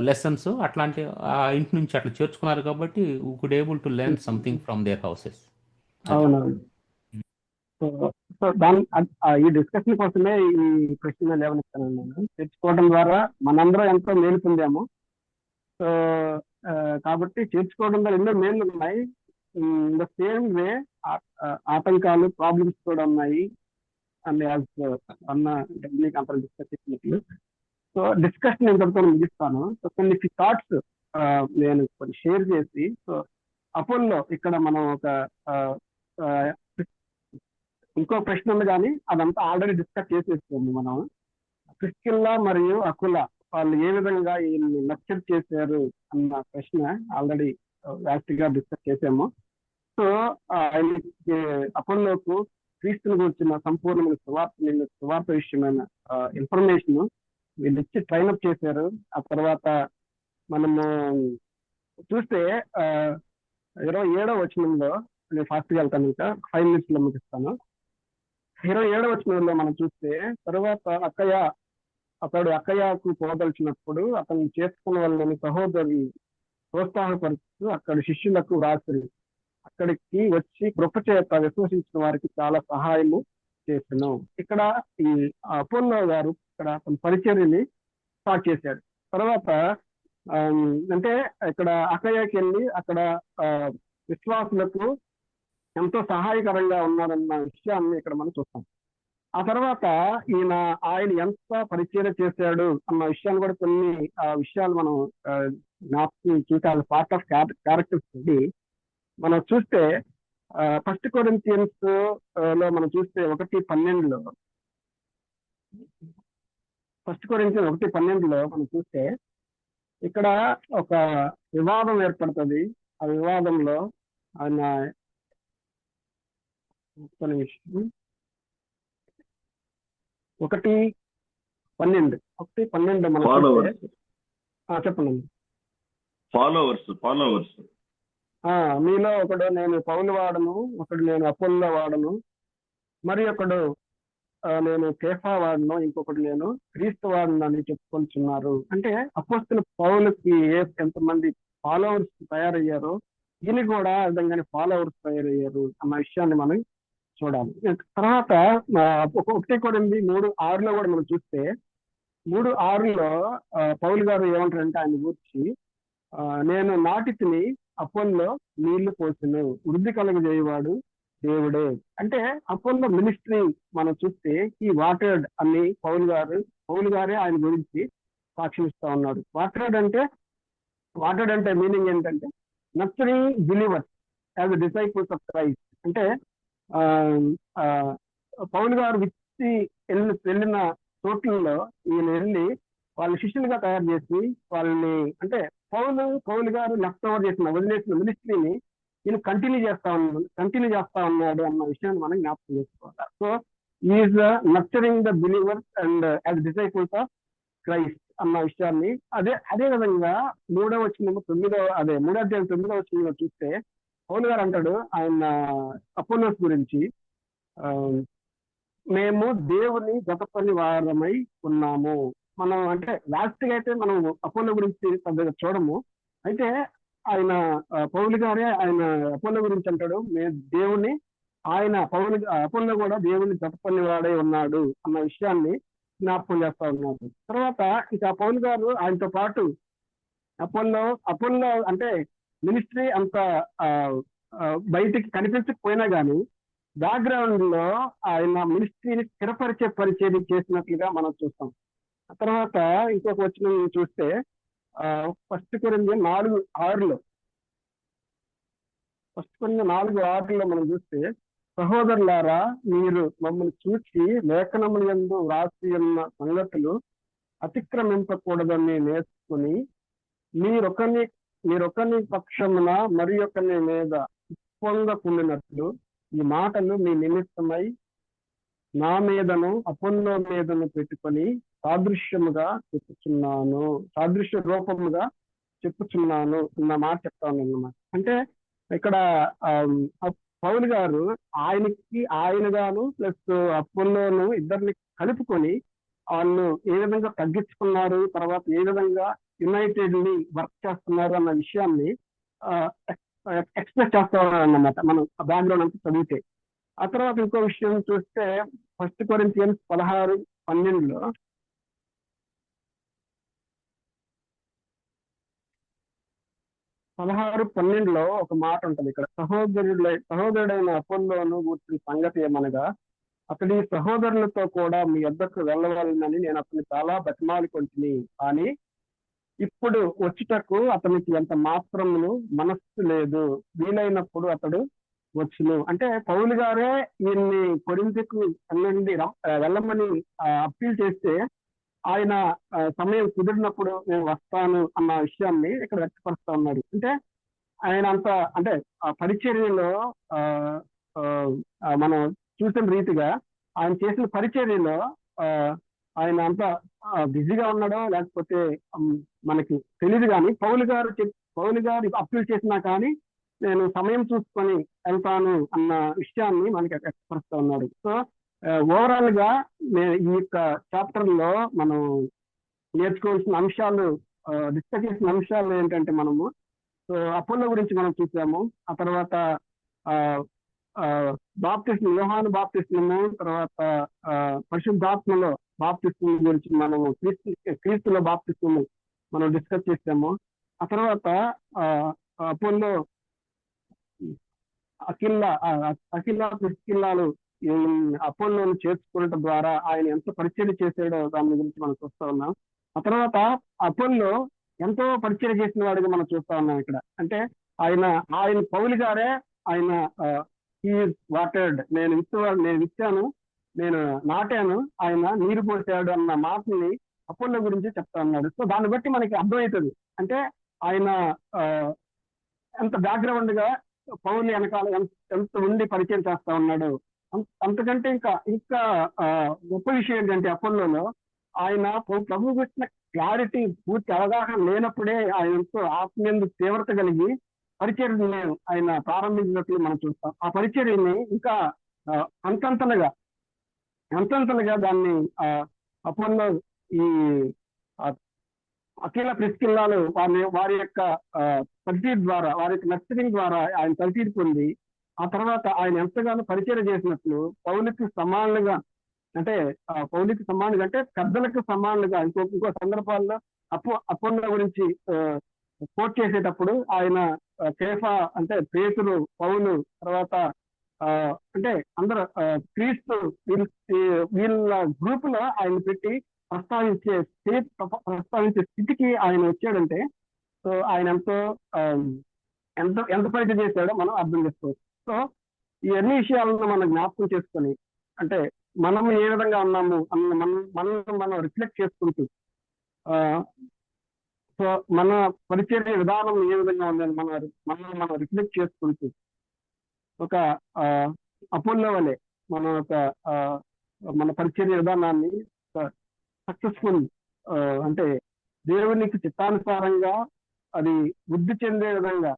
లెసన్స్. అట్లాంటి ఆ ఇంటి నుంచి అట్లా చేర్చుకున్నారు కాబట్టి we could able to learn something from there houses. అవునవును. సో ఈ డిస్కషన్ కోసమే ఈ ప్రశ్న లేవనెత్తాను నేను. చేర్చుకోవడం ద్వారా మనందరం ఎంతో మేలు పొందాము. సో కాబట్టి చేర్చుకోవడం ద్వారా ఎన్నో మేలు ఉన్నాయి. ఇన్ ద సేమ్ వే ఆటంకాలు, ప్రాబ్లమ్స్ కూడా ఉన్నాయి. అండ్ యాజ్ అన్న టెక్నిక్ అంతా డిస్కస్ చేసినట్లు. సో డిస్కషన్ ఇంతటితో ముగిస్తాను. సో కొన్ని థాట్స్ నేను కొన్ని షేర్ చేసి, సో అపోల్లో ఇక్కడ మనం ఒక ఇంకో ప్రశ్న ఉంది కానీ అదంతా ఆల్రెడీ డిస్కస్ చేసేస్తుంది. మనం ప్రిస్కిల్లా మరియు అకులా వాళ్ళు ఏ విధంగా వీళ్ళని నచ్చర్ చేశారు అన్న ప్రశ్న ఆల్రెడీ వ్యాప్తిగా డిస్కస్ చేసాము. సో అపోల్లోకు క్రీస్తుని గురించిన సంపూర్ణమైన సువార్త విషయమైన ఇన్ఫర్మేషన్ వీళ్ళు ఇచ్చి ట్రైనప్ చేశారు. ఆ తర్వాత మనము చూస్తే 27వ వచనంలో, నేను ఫాస్ట్గా వెళ్తాను, ఇంకా 5 minutes లో ముగిస్తాను. 27వ వచనంలో మనం చూస్తే తర్వాత అతడు అక్కయ్యకు పోదలిచినప్పుడు అతను చేసుకున్న వాళ్ళని సహోదరి ప్రోత్సాహపరుస్తూ అక్కడి శిష్యులకు రాసి అక్కడికి వచ్చి కృప చేత విశ్వసించిన వారికి చాలా సహాయము చేసాను. ఇక్కడ ఈ అపోల్లో గారు ఇక్కడ తన పరిచర్యని స్టార్ట్ చేశాడు. తర్వాత అంటే ఇక్కడ అక్కయ్యకి వెళ్ళి అక్కడ విశ్వాసులకు ఎంతో సహాయకరంగా ఉన్నాడన్న విషయాన్ని ఇక్కడ మనం చూస్తాం. ఆ తర్వాత ఆయన ఎంత పరిచయం చేశాడు అన్న విషయాన్ని కూడా కొన్ని విషయాలు మనం జ్ఞాపకం చూసాలి. పార్ట్ ఆఫ్ క్యారెక్టర్స్ మనం చూస్తే 1 కొరింథియన్స్ లో మనం చూస్తే 1:12 1 కొరింథియన్స్ 1:12 మనం చూస్తే ఇక్కడ ఒక వివాదం ఏర్పడుతుంది. ఆ వివాదంలో ఆయన 1:12 మనం చూస్తే చెప్పండి. ఫాలోవర్స్ మీలో ఒకడు నేను పౌలు వాడను, ఒకడు నేను అపోల్లో వాడను, మరి ఒకడు నేను కేఫా వాడను, ఇంకొకటి నేను క్రీస్తు వాడను అని చెప్పుకొంటున్నారు. అంటే అపోస్తలుల పౌలుకి ఎంతమంది ఫాలోవర్స్ తయారయ్యారో ఈయన కూడా ఆ విధంగానే ఫాలోవర్స్ తయారయ్యారు అన్న విషయాన్ని మనం చూడాలి. తర్వాత 1 కొరింథీ 3:6 కూడా మనం చూస్తే 3:6 పౌలు గారు ఏమంటారంటే ఆయన గురించి నేను నాటితిని, అపోల్లో నీళ్లు పోసిన, వృద్ధి కలుగజేయవాడు దేవుడే. అంటే అపోల్లో మినిస్ట్రీ మనం చూస్తే ఈ వాటర్డ్ అని పౌలు గారే ఆయన గురించి సాక్షిస్తూ ఉన్నాడు. వాటర్డ్ అంటే మీనింగ్ ఏంటంటే nurturing believers as disciples of Christ. అంటే పౌలు గారు వెళ్ళిన చోట్లలో ఈయన వెళ్ళి వాళ్ళ శిష్యులుగా తయారు చేసి వాళ్ళని, అంటే పౌలు గారు లెఫ్ట్ ఓవర్ వదిలేసిన మినిస్ట్రీని ఈయన కంటిన్యూ చేస్తా ఉన్నాడు అన్న విషయాన్ని మనం జ్ఞాపకం చేసుకోవాలి. So is nurturing the believers and as disciples of Christ అన్న విషయాన్ని అదే విధంగా 3వ వచనం 9వ చూస్తే పౌలు గారు అంటాడు ఆయన అపోలోస్ గురించి మేము దేవుని జతపని వారమై ఉన్నాము. మనం అంటే లాస్ట్ గా అయితే మనం అపోలో గురించి పెద్దగా చూడము. అయితే ఆయన పౌలు గారే ఆయన అపోలో గురించి అంటాడు దేవుని అపోలో కూడా దేవుని జతపని వాడై ఉన్నాడు అన్న విషయాన్ని జ్ఞాపకం చేస్తా ఉన్నారు. తర్వాత ఇక పౌలు గారు ఆయనతో పాటు అపోలో అంటే మినిస్ట్రీ అంత బయటికి కనిపించకపోయినా కానీ బ్యాక్గ్రౌండ్ లో ఆయన మినిస్ట్రీని స్థిరపరిచే పరిచయం చేసినట్లుగా మనం చూస్తాం. ఆ తర్వాత ఇంకొక వచనం చూస్తే 1 కొరింథీ 4:6 మనం చూస్తే సహోదరులారా మీరు మమ్మల్ని చూసి లేఖనముల యందు వ్రాసి ఉన్న సంగతులు అతిక్రమింపకూడదని నేర్చుకుని మీరొకని పక్షమున మరి ఒకని మీద ఉప్పొంగకుండినట్లు ఈ మాటలు మీ నిమిత్తమై నా మీదను అపోల్లో మీదను పెట్టుకొని సాదృశ్య రూపముగా చెప్పుచున్నాను అన్న మాట చెప్తాను అన్నమాట. అంటే ఇక్కడ పౌలు గారు ఆయనగాను ప్లస్ అపోల్లోను ఇద్దరిని కలుపుకొని వాళ్ళు ఏ విధంగా తగ్గించుకున్నారు, తర్వాత ఏ విధంగా యునైటెడ్లీ వర్క్ చేస్తున్నారు అన్న విషయాన్ని ఎక్స్ప్రెస్ చేస్తా అన్నమాట మనం బ్యాక్గ్రౌండ్ అంతా చదివితే. ఆ తర్వాత ఇంకో విషయం చూస్తే 1 కొరింథియన్స్ 16:12 ఒక మాట ఉంటది. ఇక్కడ సహోదరుడైన అపోల్లోను గుర్చిన సంగతి ఏమనగా అతడి సహోదరులతో కూడా మీ వద్దకు వెళ్ళవాలని నేను అతన్ని చాలా బతిమాలుకొంటిని, కానీ ఇప్పుడు వచ్చుటకు అతనికి ఎంత మాత్రమును మనస్సు లేదు, వీలైనప్పుడు అతడు వచ్చును. అంటే పౌలు గారే ఈయన్ని కొరింథీకు వెళ్ళమని అప్పీల్ చేస్తే ఆయన సమయం కుదిరినప్పుడు నేను వస్తాను అన్న విషయాన్ని ఇక్కడ వ్యక్తపరుస్తా ఉన్నారు. అంటే ఆయన అంటే ఆ పరిచర్యలో మనం చూసిన రీతిగా ఆయన చేసిన పరిచర్యలో ఆయన అంతా బిజీగా ఉన్నాడో లేకపోతే మనకి తెలియదు. కానీ పౌలు గారు అప్పీల్ చేసినా కానీ నేను సమయం చూసుకొని వెళ్తాను అన్న విషయాన్ని మనకి వ్యక్తపరుస్తూ ఉన్నాడు. సో ఓవరాల్ గా ఈ యొక్క చాప్టర్ లో మనం నేర్చుకోవాల్సిన అంశాలు, డిస్కస్ చేసిన అంశాలు ఏంటంటే మనము అపోల్లో గురించి మనం చూసాము. ఆ తర్వాత యోహాను బాప్తిస్మము, తర్వాత పరిశుద్ధాత్మలో బాప్తిస్మం గురించి మనము క్రీస్తులో బాప్తిస్మము మనం డిస్కస్ చేసాము. ఆ తర్వాత అఖిల ప్రిస్కిల్లాలు అపోలోను చేర్చుకోవడం ద్వారా ఆయన ఎంత పరిచయం చేశాడో దాని గురించి మనం చూస్తా ఉన్నాం. ఆ తర్వాత అపోలో ఎంతో పరిచయం చేసిన వాడిగా మనం చూస్తా ఉన్నాం ఇక్కడ. అంటే ఆయన పౌలు గారే ఆయన వాటర్డ్, నేను ఇచ్చాను, నేను నాటాను, ఆయన నీరు పోసాడు అన్న మాటని అపోలో గురించి చెప్తా ఉన్నాడు. సో దాన్ని బట్టి మనకి అర్థమవుతుంది అంటే ఆయన ఎంత బ్యాక్గ్రౌండ్ గా పౌలు వెనకాల ఎంత ఉండి పరిచయం చేస్తా ఉన్నాడు. అంతకంటే ఇంకా గొప్ప విషయం ఏంటంటే అపోలోలో ఆయన ప్రభు గురించిన క్లారిటీ, పూర్తి అవగాహన లేనప్పుడే ఆయనతో ఆత్మీయందు తీవ్రత కలిగి పరిచర్యని ఆయన ప్రారంభించినట్లు మనం చూస్తాం. ఆ పరిచర్యని ఇంకా అంతంతలుగా దాన్ని అపోలో ఈ అఖిల ప్రిస్కిల్లాలు వారి యొక్క పరిచయం ద్వారా, వారి యొక్క నర్చరింగ్ ద్వారా ఆయన పరిచయం పొంది ఆ తర్వాత ఆయన ఎంతగానో పరిచయం చేసినట్లు పౌలుకి సమానులుగా, అంటే పౌలుకి సమానులుగా అంటే పెద్దలకు సమానులుగా ఇంకో సందర్భాల్లో అపోలో గురించి కోట్ చేసేటప్పుడు ఆయన కేఫా అంటే పేతురు, పౌలు, తర్వాత అంటే అందరూ క్రీస్తు వీళ్ళ గ్రూప్ లో ఆయన పెట్టి ప్రస్తావించే స్థితికి ఆయన వచ్చాడంటే సో ఆయన ఎంత పరిచయం చేశాడో మనం అర్థం చేసుకోవచ్చు. సో ఈ అన్ని విషయాలను మనం జ్ఞాపకం చేసుకొని అంటే మనం ఏ విధంగా ఉన్నాము మనం రిఫ్లెక్ట్ చేసుకుంటూ సో మన పరిచర్య విధానం ఏ విధంగా ఉందని మనం రిఫ్లెక్ట్ చేసుకుంటూ ఒక అపోలో వలె మన పరిచర్య విధానాన్ని సక్సెస్ఫుల్ అంటే దేవునికి చిత్తానుసారంగా అది వృద్ధి చెందే విధంగా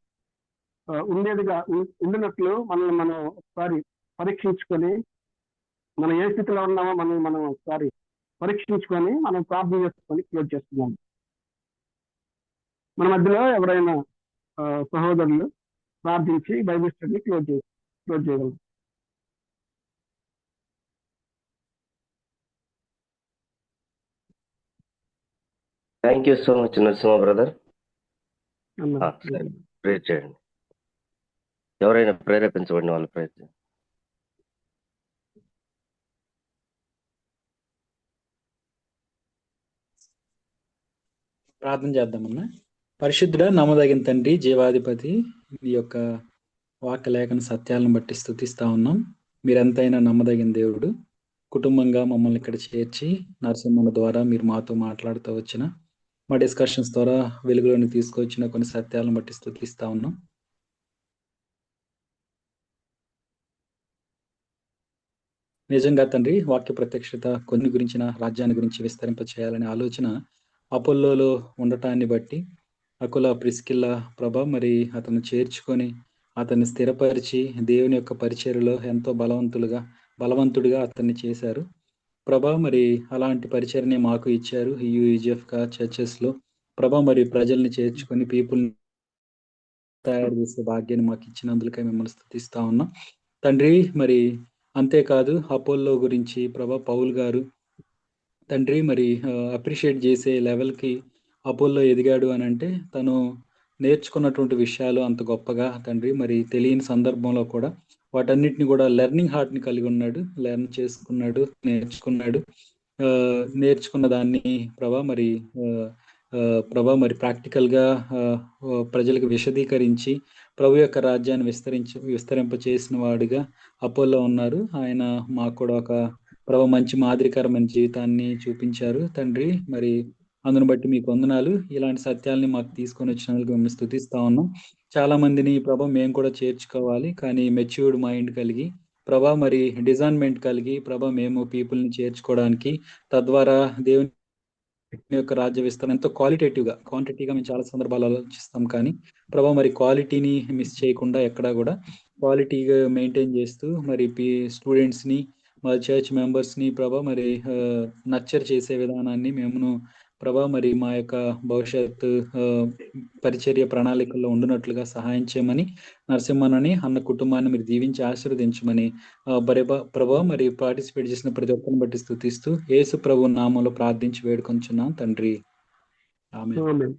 ఉండినట్లు మనం ఒకసారి పరీక్షించుకొని మనం ఏ స్థితిలో ఉన్నామో మనం ఒకసారి పరీక్షించుకొని మనం ప్రార్థన చేసుకొని క్లోజ్ చేస్తున్నాం. మన మధ్యలో ఎవరైనా సహోదరులు ప్రార్థించి బైబిల్ స్టడీ క్లోజ్ చేయగలరు. Thank you so much Narasimha brother. Prayer చేయండి. ఎవరైనా ప్రేరేపించబడిన వాళ్ళు ప్రయత్నం. ప్రార్థన చేద్దామన్నా. పరిశుద్ధుడా, నమ్మదగిన తండ్రి, జీవాధిపతి, మీ యొక్క వాక్య లేఖన సత్యాలను బట్టి స్తుతిస్తా ఉన్నాం. మీరెంతైనా నమ్మదగిన దేవుడు. కుటుంబంగా మమ్మల్ని ఇక్కడ చేర్చి నరసింహుల ద్వారా మీరు మాతో మాట్లాడుతూ వచ్చిన, మా డిస్కషన్స్ ద్వారా వెలుగులోని తీసుకొచ్చిన కొన్ని సత్యాలను బట్టి స్తుతిస్తా ఉన్నాం. నిజంగా తండ్రి, వాక్య ప్రత్యక్షత కొన్ని గురించిన రాజ్యాన్ని గురించి విస్తరింప చేయాలనే ఆలోచన అపోల్లోలో ఉండటాన్ని బట్టి అకుల ప్రిస్కిల్లా ప్రభ మరి అతను చేర్చుకొని అతన్ని స్థిరపరిచి దేవుని యొక్క పరిచర్యలో ఎంతో బలవంతుడిగా అతన్ని చేశారు ప్రభ. మరి అలాంటి పరిచర్ని మాకు ఇచ్చారు యూఈజిఎఫ్ చర్చెస్ లో ప్రభ. మరి ప్రజల్ని చేర్చుకొని పీపుల్ తయారు చేసే భాగ్యాన్ని మాకు ఇచ్చినందుకే మిమ్మల్ని స్తుతిస్తా ఉన్నాం తండ్రి. మరి అంతేకాదు అపోల్లో గురించి ప్రభ పౌల్ గారు తండ్రి మరి అప్రిషియేట్ చేసే లెవెల్కి అపోల్లో ఎదిగాడు అని అంటే తను నేర్చుకున్నటువంటి విషయాలు అంత గొప్పగా తండ్రి. మరి తెలియని సందర్భంలో కూడా వాటన్నిటిని కూడా లెర్నింగ్ హార్ట్ని కలిగి ఉన్నాడు, లెర్న్ చేసుకున్నాడు, నేర్చుకున్న దాన్ని ప్రభా మరి ప్రాక్టికల్గా ప్రజలకు విశదీకరించి ప్రభు యొక్క రాజ్యాన్ని విస్తరింప చేసిన వాడిగా అపోల్లో ఉన్నారు. ఆయన మాకు కూడా ఒక మంచి మాదిరికరమైన జీవితాన్ని చూపించారు తండ్రి. మరి అందును బట్టి మీకు వందనాలు. ఇలాంటి సత్యాల్ని మాకు తీసుకొని వచ్చినందుకు మిమ్మల్ని స్తుతిస్తా ఉన్నాం. చాలా మందిని మేము కూడా చేర్చుకోవాలి, కానీ మెచ్యూర్డ్ మైండ్ కలిగి మరి డిజైన్మెంట్ కలిగి మేము పీపుల్ని చేర్చుకోవడానికి, తద్వారా దేవుని యొక్క రాజ్య విస్తరణ ఎంతో క్వాంటిటీగా మేము చాలా సందర్భాలు ఆలోచిస్తాం, కానీ మరి క్వాలిటీని మిస్ చేయకుండా ఎక్కడా కూడా క్వాలిటీగా మెయింటైన్ చేస్తూ మరి స్టూడెంట్స్ని, మా చర్చ్ మెంబర్స్ని మరి నర్చర్ చేసే విధానాన్ని మేము మరి మా యొక్క భవిష్యత్తు పరిచర్య ప్రణాళికల్లో ఉండినట్లుగా సహాయం చేయమని, నరసింహనని అన్న కుటుంబాన్ని మీరు దీవించి ఆశీర్వదించమని మరి పార్టిసిపేట్ చేసిన ప్రతి ఒక్కరిని బట్టి స్తుతిస్తూ యేసు ప్రభు నామంలో ప్రార్థించి వేడుకొంచున్నాం తండ్రి. ఆమేన్.